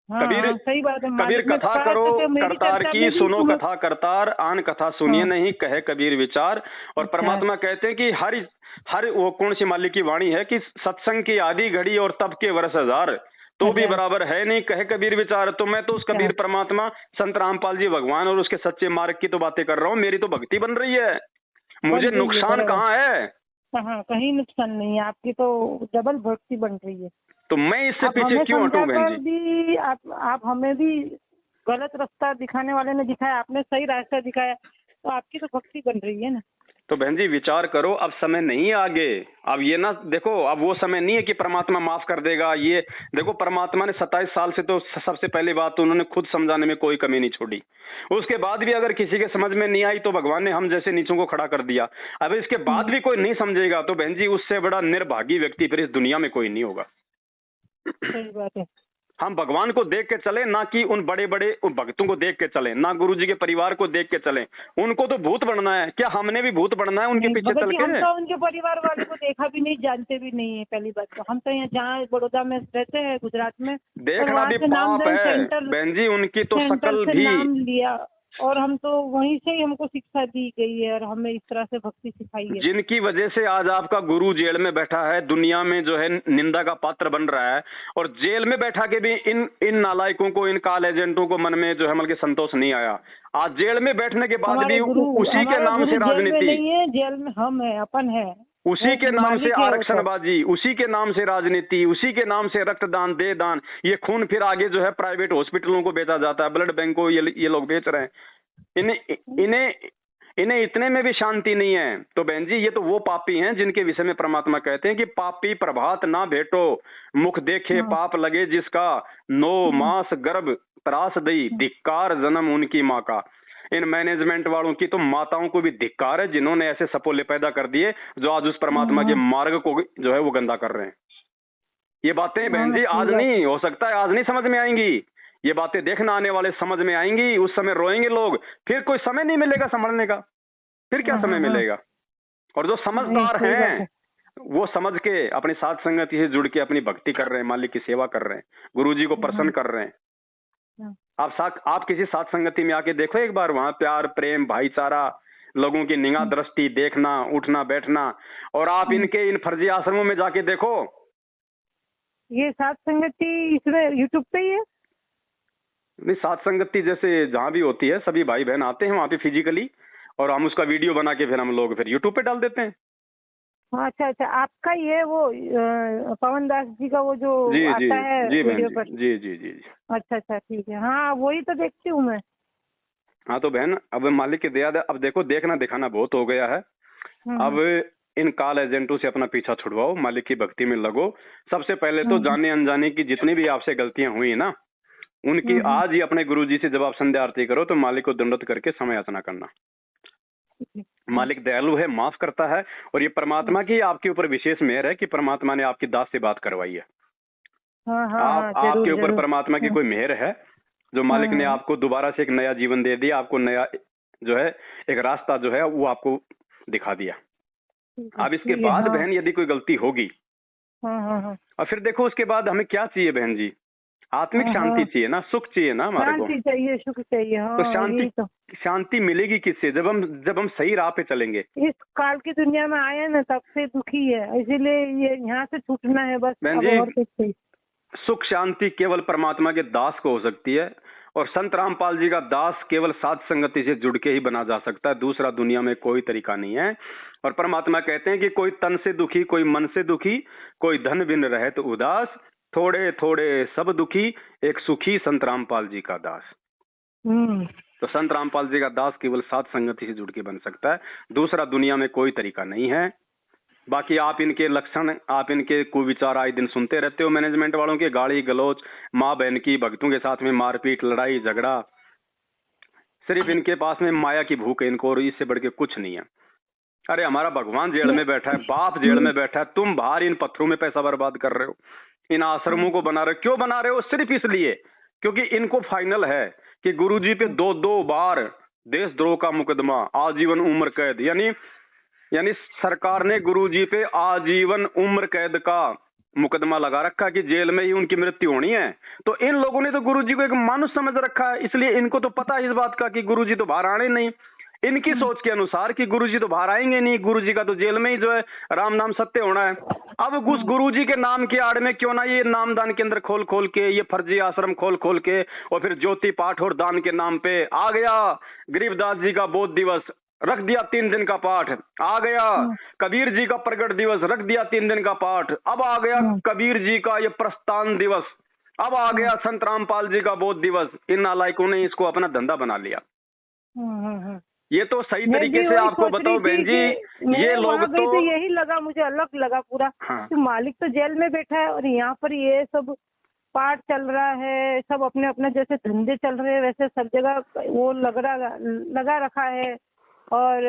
कबीर सही बात है। कबीर कथा करो करतार की, सुनो कथा करतार, आन कथा सुनिए नहीं कहे कबीर विचार। और परमात्मा कहते हैं कि हर वो कौन सी मालिक की वाणी है कि सत्संग की आधी घड़ी और तब के वर्ष हजार तो भी बराबर है नहीं कहे कबीर विचार। तो मैं तो उस कबीर परमात्मा संत रामपाल जी भगवान और उसके सच्चे मार्ग की तो बातें कर रहा हूँ। मेरी तो भक्ति बन रही है, मुझे नुकसान कहाँ है? कहीं नुकसान नहीं है, आपकी तो डबल भक्ति बन रही है। तो मैं इससे पीछे क्यों हटूं बहन जी? आप हमें भी गलत रास्ता दिखाने वाले ने दिखाया, आपने सही रास्ता दिखाया, तो आपकी तो भक्ति बन रही है ना। तो बहन जी विचार करो, अब समय नहीं है आगे। अब ये ना देखो, अब वो समय नहीं है कि परमात्मा माफ कर देगा। ये देखो परमात्मा ने 27 साल से तो सबसे पहली बात तो उन्होंने खुद समझाने में कोई कमी नहीं छोड़ी। उसके बाद भी अगर किसी के समझ में नहीं आई तो भगवान ने हम जैसे नीचों को खड़ा कर दिया। अब इसके बाद भी कोई नहीं समझेगा तो बहन जी उससे बड़ा निर्भागी व्यक्ति फिर इस दुनिया में कोई नहीं होगा। सही बात है। हम भगवान को देख के चले, ना कि उन बड़े बड़े उन भक्तों को देख के चले, ना गुरुजी के परिवार को देख के चले। उनको तो भूत बनना है, क्या हमने भी भूत बनना है उनके पीछे चल के? हम तो उनके परिवार वाले को देखा भी नहीं, जानते भी नहीं है। पहली बात तो हम तो यहाँ जहाँ बड़ौदा में रहते हैं गुजरात में, देखना भी पाप है बहन जी। उनकी तो शकल भी नाम लिया और हम तो वहीं से ही हमको शिक्षा दी गई है और हमें इस तरह से भक्ति सिखाई है। जिनकी वजह से आज आपका गुरु जेल में बैठा है, दुनिया में जो है निंदा का पात्र बन रहा है। और जेल में बैठा के भी इन नालायकों को, इन काल एजेंटों को मन में जो है मतलब संतोष नहीं आया। आज जेल में बैठने के बाद भी उसी के नाम से राजनीति नहीं है, जेल में हम है, अपन है, उसी के नाम से आरक्षणबाजी, उसी के नाम से राजनीति, उसी के नाम से रक्तदान, दे दान, ये खून फिर आगे जो है प्राइवेट हॉस्पिटलों को बेचा जाता है, ब्लड बैंक को ये लोग बेच रहे हैं। इन्हें इतने में भी शांति नहीं है। तो बहन जी ये तो वो पापी हैं जिनके विषय में परमात्मा कहते हैं कि पापी प्रभात ना भेटो, मुख देखे पाप लगे जिसका, 9 मास गर्भ त्रास दई, धिक्कार जन्म उनकी माँ का। इन मैनेजमेंट वालों की तो माताओं को भी धिक्कार है जिन्होंने ऐसे सपोले पैदा कर दिए जो आज उस परमात्मा के मार्ग को जो है वो गंदा कर रहे हैं। ये बातें बहन जी आज नहीं, हो सकता है आज नहीं समझ में आएंगी, ये बातें देखना आने वाले समझ में आएंगी। उस समय रोएंगे लोग, फिर कोई समय नहीं मिलेगा संभलने का, फिर क्या समय मिलेगा? और जो समझदार हैं वो समझ के अपनी साथ संगति से जुड़ के अपनी भक्ति कर रहे हैं, मालिक की सेवा कर रहे हैं, गुरुजी को प्रसन्न कर रहे हैं। आप किसी साथ संगति में आके देखो एक बार, वहां प्यार प्रेम भाईचारा, लोगों की निगाह दृष्टि, देखना उठना बैठना। और आप इनके इन फर्जी आश्रमों में जाके देखो, ये साथ संगति इसमें यूट्यूब पे ही है। नहीं, साथ संगति जैसे जहाँ भी होती है सभी भाई बहन आते हैं वहाँ पे फिजिकली, और हम उसका वीडियो बना के फिर हम लोग फिर यूट्यूब पे डाल देते हैं। अच्छा, आपका ये वो पवन दास जी का वो जो आता है वीडियो पर? जी। अच्छा ठीक है, हाँ वही तो देखती हूँ मैं। हाँ तो बहन अब मालिक की दया, अब देखो देखना दिखाना बहुत हो गया है। अब इन काल एजेंटों से अपना पीछा छुड़वाओ, मालिक की भक्ति में लगो। सबसे पहले तो जाने अनजाने की जितनी भी आपसे गलतियां हुई ना, उनकी आज ही अपने गुरुजी से जब आप संध्या आरती करो तो मालिक को दंडवत करके समय याचना करना। मालिक दयालु है, माफ करता है। और ये परमात्मा की आपके ऊपर विशेष मेहर है कि परमात्मा ने आपकी दास से बात करवाई है। आपके ऊपर परमात्मा की कोई मेहर है जो मालिक ने आपको दोबारा से एक नया जीवन दे दिया, आपको नया जो है एक रास्ता जो है वो आपको दिखा दिया। अब इसके बाद बहन यदि कोई गलती होगी और फिर देखो उसके बाद हमें क्या चाहिए बहन जी? आत्मिक शांति चाहिए ना, सुख चाहिए ना हमारे को। शांति चाहिए, सुख चाहिए। तो शांति मिलेगी किससे? जब हम सही राह पे चलेंगे। इस काल की दुनिया में आए ना तब से दुखी है, इसीलिए ये यहाँ से छूटना है बस। बहन जी सुख शांति केवल परमात्मा के दास को हो सकती है, और संत रामपाल जी का दास केवल साध संगति से जुड़ के ही बना जा सकता है। दूसरा दुनिया में कोई तरीका नहीं है। और परमात्मा कहते हैं कि कोई तन से दुखी, कोई मन से दुखी, कोई धन बिन रहे तो उदास, थोड़े थोड़े सब दुखी, एक सुखी संत रामपाल जी का दास। तो संत रामपाल जी का दास केवल साध संगति से जुड़ के बन सकता है, दूसरा दुनिया में कोई तरीका नहीं है। बाकी आप इनके लक्षण, आप इनके कुविचार आए दिन सुनते रहते हो मैनेजमेंट वालों के, गाली गलौज, माँ बहन की, भक्तों के साथ में मारपीट, लड़ाई झगड़ा। सिर्फ इनके पास में माया की भूख है इनको, और इससे बढ़ के कुछ नहीं है। अरे हमारा भगवान जेल में बैठा है, बाप जेल में बैठा है, तुम बाहर इन पत्थरों में पैसा बर्बाद कर रहे हो, इन आश्रमों को बना रहे हो। क्यों बना रहे हो? सिर्फ इसलिए क्योंकि इनको फाइनल है कि गुरुजी पे 2-2 बार देशद्रोह का मुकदमा, आजीवन उम्र कैद, यानी सरकार ने गुरुजी पे आजीवन उम्र कैद का मुकदमा लगा रखा कि जेल में ही उनकी मृत्यु होनी है। तो इन लोगों ने तो गुरुजी को एक मानुष समझ रखा है, इसलिए इनको तो पता है इस बात का कि गुरुजी तो बाहर आने नहीं। इनकी सोच के अनुसार कि गुरुजी तो बाहर आएंगे नहीं, गुरुजी का तो जेल में ही जो है राम नाम सत्य होना है। अब उस गुरुजी के नाम के आड़ में क्यों ना ये नामदान केंद्र खोल खोल के, ये फर्जी आश्रम खोल खोल के, और फिर ज्योति पाठ और दान के नाम पे आ गया गरीबदास जी का बोध दिवस, रख दिया 3 दिन का पाठ, आ गया कबीर जी का प्रगट दिवस, रख दिया 3 दिन का पाठ, अब आ गया कबीर जी का ये प्रस्थान दिवस, अब आ गया संत रामपाल जी का बोध दिवस। इन नालायकों ने इसको अपना धंधा बना लिया। ये तो सही तरीके से आपको बताओ बहन जी, ये लोग तो यही लगा, मुझे अलग लगा पूरा। हाँ। तो मालिक तो जेल में बैठा है और यहाँ पर ये सब पाठ चल रहा है, सब अपने अपने जैसे धंधे चल रहे हैं वैसे सब जगह वो लगा रखा है। और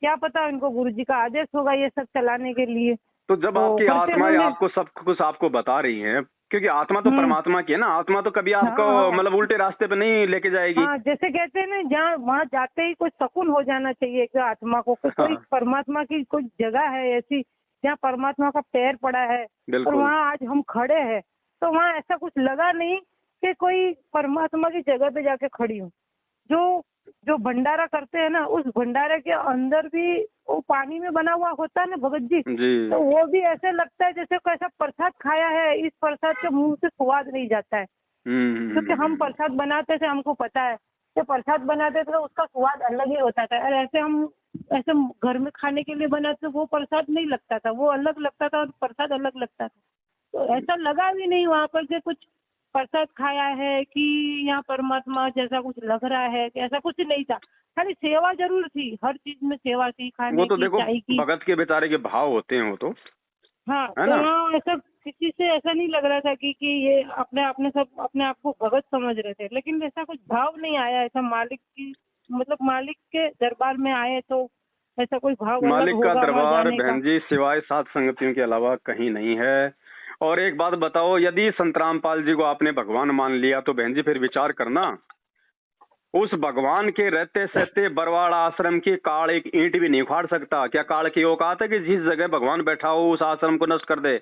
क्या पता इनको गुरुजी का आदेश होगा ये सब चलाने के लिए। तो जब आपकी आत्मा आपको सब कुछ आपको बता रही है, क्योंकि आत्मा तो परमात्मा की है ना, आत्मा तो कभी आपको मतलब उल्टे रास्ते पे नहीं लेके जाएगी। हाँ, जैसे कहते हैं ना, जहाँ वहाँ जाते ही कुछ सुकून हो जाना चाहिए कि आत्मा को, कोई परमात्मा की कोई जगह है ऐसी जहाँ परमात्मा का पैर पड़ा है, और वहाँ आज हम खड़े हैं। तो वहाँ ऐसा कुछ लगा नहीं कि कोई परमात्मा की जगह पे जाके खड़ी हूँ। जो भंडारा करते हैं ना, उस भंडारे के अंदर भी वो पानी में बना हुआ होता है ना भगत जी, तो वो भी ऐसे लगता है जैसे कैसा प्रसाद खाया है, इस प्रसाद के मुंह से स्वाद नहीं जाता है। क्योंकि हम प्रसाद बनाते थे, हमको पता है कि प्रसाद बनाते थे तो उसका स्वाद अलग ही होता था, और ऐसे घर में खाने के लिए बनाते वो प्रसाद नहीं लगता था, वो अलग लगता था और प्रसाद अलग लगता था। तो ऐसा लगा भी नहीं वहाँ पर कि कुछ प्रसाद खाया है कि यहाँ परमात्मा जैसा कुछ लग रहा है, कि ऐसा कुछ नहीं था। खाली सेवा जरूर थी, हर चीज में सेवा थी, खाने वो तो की, देखो चाय की। भगत के बेचारे के भाव होते हैं वो तो। हाँ, तो हाँ, ऐसा किसी से ऐसा नहीं लग रहा था कि ये अपने आप को भगत समझ रहे थे, लेकिन ऐसा कुछ भाव नहीं आया ऐसा मालिक की, मतलब मालिक के दरबार में आए तो ऐसा कोई भाव। मालिक का दरबार बहन जी सिवाय सात संगतियों के अलावा कहीं नहीं है। और एक बात बताओ, यदि संत रामपाल जी को आपने भगवान मान लिया तो बहन जी फिर विचार करना, उस भगवान के रहते सहते बरवाड़ आश्रम की काल एक ईंट भी नहीं उखाड़ सकता। क्या काल की औकात है कि जिस जगह भगवान बैठा हो उस आश्रम को नष्ट कर दे?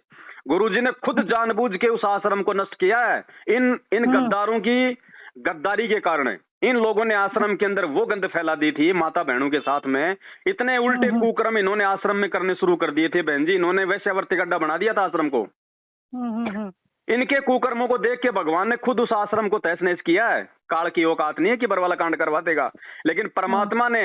गुरुजी ने खुद जानबूझ के उस आश्रम को नष्ट किया है। इन गद्दारों की गद्दारी के कारण इन लोगों ने आश्रम के अंदर वो गंद फैला दी थी माता बहनों के साथ में। इतने उल्टे कुकर्म इन्होंने आश्रम में करने शुरू कर दिए थे बहन जी, इन्होंने वैश्यावर्ती गड्ढा बना दिया था आश्रम को। इनके कुकर्मों को देख के भगवान ने खुद उस आश्रम को तहस नहस किया है। काल की औकात नहीं है कि बरवाला कांड करवा देगा, लेकिन परमात्मा ने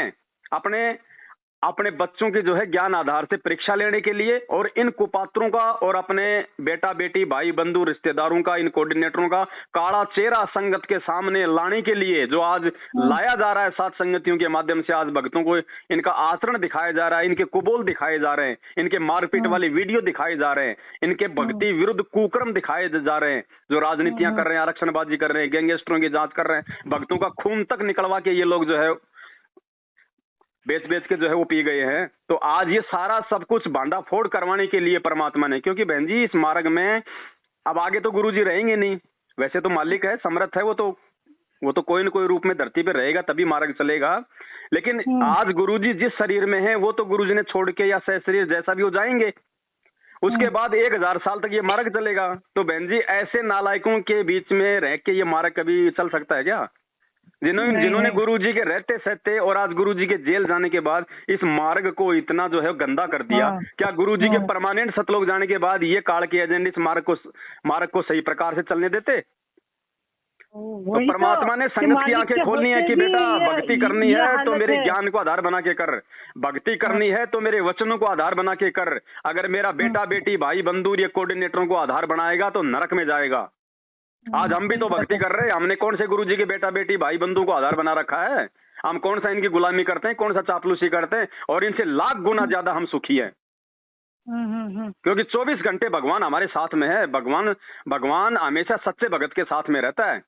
अपने बच्चों की जो है ज्ञान आधार से परीक्षा लेने के लिए और इन कुपात्रों का और अपने बेटा बेटी भाई बंधु रिश्तेदारों का, इन कोऑर्डिनेटरों का काला चेहरा संगत के सामने लाने के लिए जो आज लाया जा रहा है सात संगतियों के माध्यम से, आज भक्तों को इनका आचरण दिखाया जा रहा है, इनके कुबोल दिखाए जा रहे हैं, इनके मारपीट वाली वीडियो दिखाए जा रहे हैं, इनके भक्ति विरुद्ध कुकर्म दिखाए जा रहे हैं, जो राजनीतियां कर रहे हैं, आरक्षणबाजी कर रहे हैं, गैंगस्टरों की जांच कर रहे हैं, भक्तों का खून तक निकलवा के ये लोग जो है बेच के जो है वो पी गए हैं। तो आज ये सारा सब कुछ भांडा फोड़ करवाने के लिए परमात्मा ने, क्योंकि बहन जी इस मार्ग में अब आगे तो गुरुजी रहेंगे नहीं, वैसे तो मालिक है, समर्थ है, वो तो कोई न कोई रूप में धरती पे रहेगा तभी मार्ग चलेगा। लेकिन आज गुरुजी जिस शरीर में है वो तो गुरुजी ने छोड़ के या सह शरीर जैसा भी हो जाएंगे, उसके बाद 1000 साल तक ये मार्ग चलेगा। तो बहन जी ऐसे नालायकों के बीच में रह के ये मार्ग कभी चल सकता है क्या? जिन्होंने गुरुजी के रहते सहते और आज गुरुजी के जेल जाने के बाद इस मार्ग को इतना जो है गंदा कर दिया। क्या गुरुजी के परमानेंट सतलोक जाने के बाद ये काल के एजेंडे इस मार्ग को सही प्रकार से चलने देते? तो परमात्मा ने संगत की आंखें खोलनी है कि बेटा भक्ति करनी है तो मेरे ज्ञान को आधार बना के कर, भक्ति करनी है तो मेरे वचनों को आधार बना के कर। अगर मेरा बेटा बेटी भाई बंधु ये कोऑर्डिनेटरों को आधार बनाएगा तो नरक में जाएगा। आज हम भी तो भक्ति कर रहे हैं। हमने कौन से गुरुजी के बेटा बेटी भाई बंधु को आधार बना रखा है? हम कौन सा इनकी गुलामी करते हैं, कौन सा चापलूसी करते हैं? और इनसे लाख गुना ज्यादा हम सुखी हैं, क्योंकि 24 घंटे भगवान हमारे साथ में है। भगवान हमेशा सच्चे भगत के साथ में रहता है।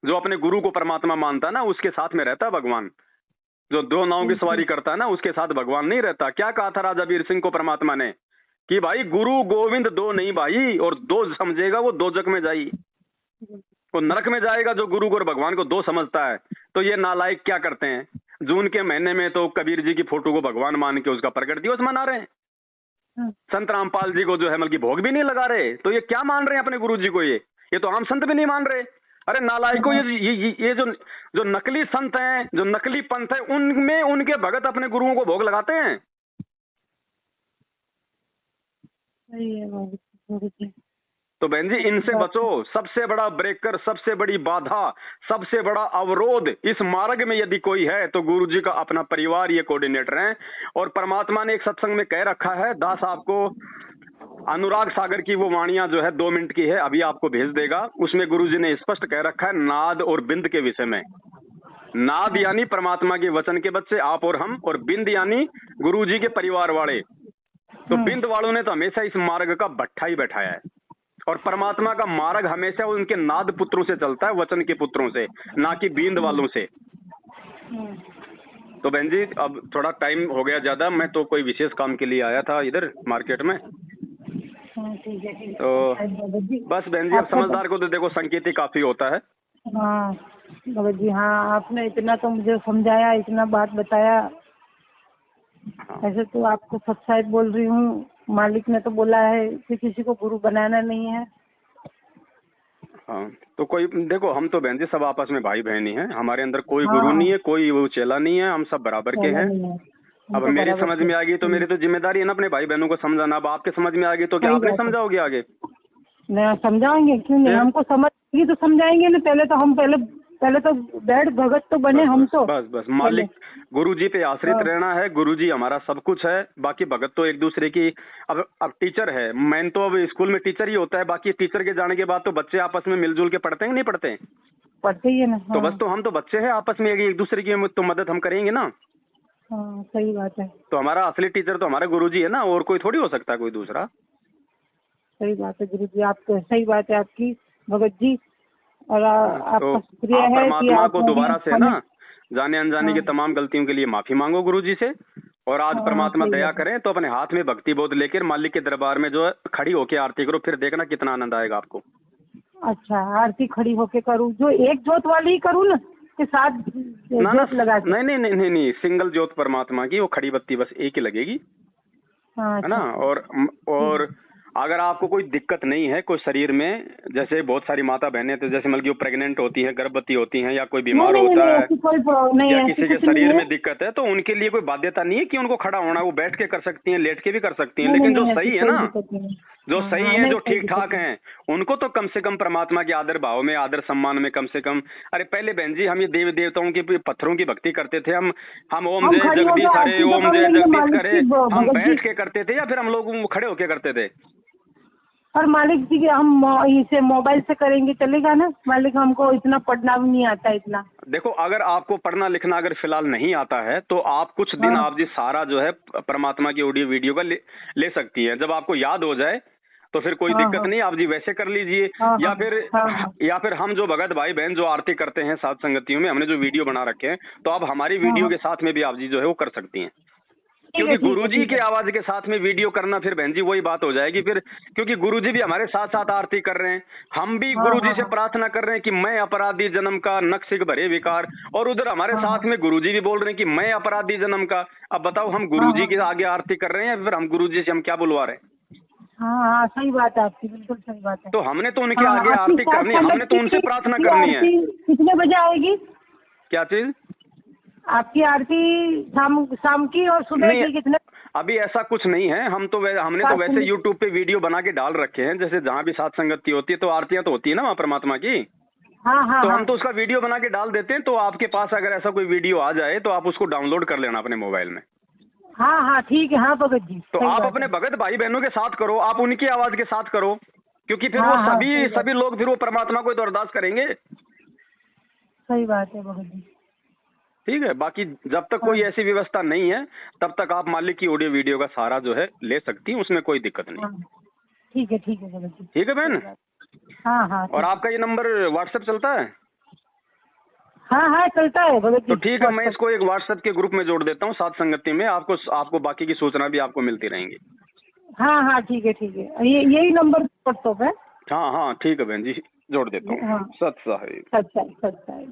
जो अपने गुरु को परमात्मा मानता है ना, उसके साथ में रहता है भगवान। जो दो नावों की सवारी करता है ना, उसके साथ भगवान नहीं रहता। क्या कहा था राजा वीर सिंह को परमात्मा ने कि भाई गुरु गोविंद दो नहीं भाई, और दो समझेगा वो दोजक में जाई, वो नरक में जाएगा जो गुरु और भगवान को दो समझता है। तो ये नालायक क्या करते हैं, जून के महीने में तो कबीर जी की फोटो को भगवान मान के उसका प्रकट दिवस मना रहे हैं। संत रामपाल जी को जो है मतलब भोग भी नहीं लगा रहे। तो ये क्या मान रहे हैं अपने गुरु जी को? ये तो आम संत भी नहीं मान रहे। अरे नालायकों, ये जो नकली संत हैं, जो नकली पंथ है, उनमें उनके भगत अपने गुरुओं को भोग लगाते हैं। तो बहन जी इनसे बचो। सबसे बड़ा ब्रेकर, सबसे बड़ी बाधा, सबसे बड़ा अवरोध इस मार्ग में यदि कोई है तो गुरु जी का अपना परिवार ये कोऑर्डिनेटर हैं। और परमात्मा ने एक सत्संग में कह रखा है, दास आपको अनुराग सागर की वो वाणियां जो है 2 मिनट की है, अभी आपको भेज देगा। उसमें गुरुजी ने स्पष्ट कह रखा है नाद और बिंद के विषय में। नाद यानी परमात्मा के वचन के बच्चे आप और हम, और बिंद यानी गुरुजी के परिवार वाले। तो बिंद वालों ने तो हमेशा इस मार्ग का भट्ठा ही बैठाया है, और परमात्मा का मार्ग हमेशा उनके नाद पुत्रों से चलता है, वचन के पुत्रों से, ना कि बिंद वालों से। तो बहन जी अब थोड़ा टाइम हो गया ज्यादा, मैं तो कोई विशेष काम के लिए आया था इधर मार्केट में। तो बस बहन जी अब समझदार को तो देखो संकेत ही काफी होता है। हाँ भगत जी, हाँ आपने इतना तो मुझे समझाया, इतना बात बताया। ऐसे तो आपको सच्चाई बोल रही हूँ। मालिक ने तो बोला है कि किसी को गुरु बनाना नहीं है। हाँ तो कोई देखो, हम तो बहन जी सब आपस में भाई बहन ही हैं। हमारे अंदर कोई गुरु नहीं है, कोई वो चेला नहीं है, हम सब बराबर के हैं। अब मेरी समझ में आ गई तो मेरी तो जिम्मेदारी है ना अपने भाई बहनों को समझाना। अब आपके समझ में आ गई तो क्या आप नहीं समझाओगे आगे? नहीं समझाएंगे, क्यों नहीं, हमको समझ तो समझाएंगे ना। पहले तो हम पहले तो बैठ भगत तो बने हम तो। बस मालिक गुरु जी पे आश्रित रहना है। गुरु जी हमारा सब कुछ है, बाकी भगत तो एक दूसरे की। अब टीचर है, मैं तो अब स्कूल में टीचर ही होता है, बाकी टीचर के जाने के बाद तो बच्चे आपस में मिलजुल के पढ़ते हैं नहीं पढ़ते? पढ़ते ही है ना। तो बस तो हम तो बच्चे हैं, आपस में एक दूसरे की तो मदद हम करेंगे ना। हाँ सही बात है। तो हमारा असली टीचर तो हमारा गुरुजी है ना, और कोई थोड़ी हो सकता है कोई दूसरा। सही बात है गुरुजी, आप तो सही बात है आपकी भगत जी। और आपका शुक्रिया है परमात्मा को दोबारा से ना जाने अनजाने की तमाम गलतियों के लिए माफी मांगो गुरुजी से। और आज परमात्मा दया करें तो अपने हाथ में भक्ति बोध लेकर मालिक के दरबार में जो है खड़ी होके आरती करो, फिर देखना कितना आनंद आएगा आपको। अच्छा आरती खड़ी होके करूँ? जो एक जोत वाली ही करूँ ना के साथ जोत लगा? नहीं, सिंगल जोत परमात्मा की, वो खड़ी बत्ती बस एक ही लगेगी, है ना। और अगर आपको कोई दिक्कत नहीं है कोई शरीर में, जैसे बहुत सारी माता बहनें तो जैसे मतलब प्रेग्नेंट होती हैं, गर्भवती होती हैं, या कोई बीमार होता है, या किसी के शरीर में दिक्कत है, तो उनके लिए कोई बाध्यता नहीं है कि उनको खड़ा होना। वो बैठ के कर सकती हैं, लेट के भी कर सकती हैं। लेकिन जो सही है ना, जो सही है, जो ठीक ठाक हैं, उनको तो कम से कम परमात्मा के आदर भाव में, आदर सम्मान में कम से कम। अरे पहले बहन जी हम ये देवी देवताओं की पत्थरों की भक्ति करते थे। हम ओम जय जगदीश हरे, ओम जय जगदीश करे, हम बैठ के करते थे या फिर हम लोग खड़े होके करते थे? और मालिक जी हम इसे मोबाइल से करेंगे चलेगा ना मालिक? हमको इतना पढ़ना भी नहीं आता इतना। देखो अगर आपको पढ़ना लिखना अगर फिलहाल नहीं आता है तो आप कुछ दिन आप जी सारा जो है परमात्मा की ऑडियो वीडियो का ले सकती है। जब आपको याद हो जाए तो फिर कोई दिक्कत नहीं, आप जी वैसे कर लीजिए। या फिर हम जो भगत भाई बहन जो आरती करते हैं साथ संगतियों में, हमने जो वीडियो बना रखे हैं, तो आप हमारी वीडियो के साथ में भी आप जी जो है वो कर सकती हैं। क्योंकि गुरुजी की आवाज के साथ में वीडियो करना फिर बहन जी वही बात हो जाएगी फिर, क्योंकि गुरुजी भी हमारे साथ साथ आरती कर रहे हैं, हम भी गुरुजी से प्रार्थना कर रहे हैं कि मैं अपराधी जन्म का नक्सिक भरे विकार, और उधर हमारे साथ में गुरुजी भी बोल रहे हैं कि मैं अपराधी जन्म का। अब बताओ हम गुरुजी के आगे आरती कर रहे हैं या फिर हम गुरुजी से हम क्या बुलवा रहे हैं? हाँ सही बात है आपकी, बिल्कुल सही बात है। तो हमने तो उनके आगे आरती करनी है, हमने तो उनसे प्रार्थना करनी है। कितने बजे आएगी? क्या चीज? आपकी आरती शाम की और सुबह की कितने? अभी ऐसा कुछ नहीं है, हमने तो वैसे YouTube पे वीडियो बना के डाल रखे हैं। जैसे जहाँ भी साथ संगति होती है तो आरतियां तो होती है ना वहाँ परमात्मा की। तो हम तो उसका वीडियो बना के डाल देते हैं। तो आपके पास अगर ऐसा कोई वीडियो आ जाए तो आप उसको डाउनलोड कर लेना अपने मोबाइल में। हाँ ठीक है। हाँ भगत जी, तो आप अपने भगत भाई बहनों के साथ करो, आप उनकी आवाज के साथ करो। क्योंकि फिर हाँ, वो हाँ, सभी सही बात। सभी लोग फिर वो परमात्मा को तो अरदास करेंगे। सही बात है बहुत जी। ठीक है, बाकी जब तक हाँ, कोई ऐसी व्यवस्था नहीं है तब तक आप मालिक की ऑडियो वीडियो का सहारा जो है ले सकती हैं, उसमें कोई दिक्कत नहीं। हाँ, ठीक है भगत जी। ठीक है बहन। सही बात। हाँ हाँ और ठीक है। आपका ये नंबर व्हाट्सएप चलता है? हाँ हाँ चलता है भगत तो जी। ठीक है, मैं इसको एक व्हाट्सएप के ग्रुप में जोड़ देता हूँ साथ संगति में, आपको बाकी की सूचना भी आपको मिलती रहेंगी। हाँ हाँ ठीक है यही नंबर व्हाट्सएप है। हाँ हाँ ठीक है बहन जी, जोड़ देता हूँ। हाँ सत साहिब। सच्चा है।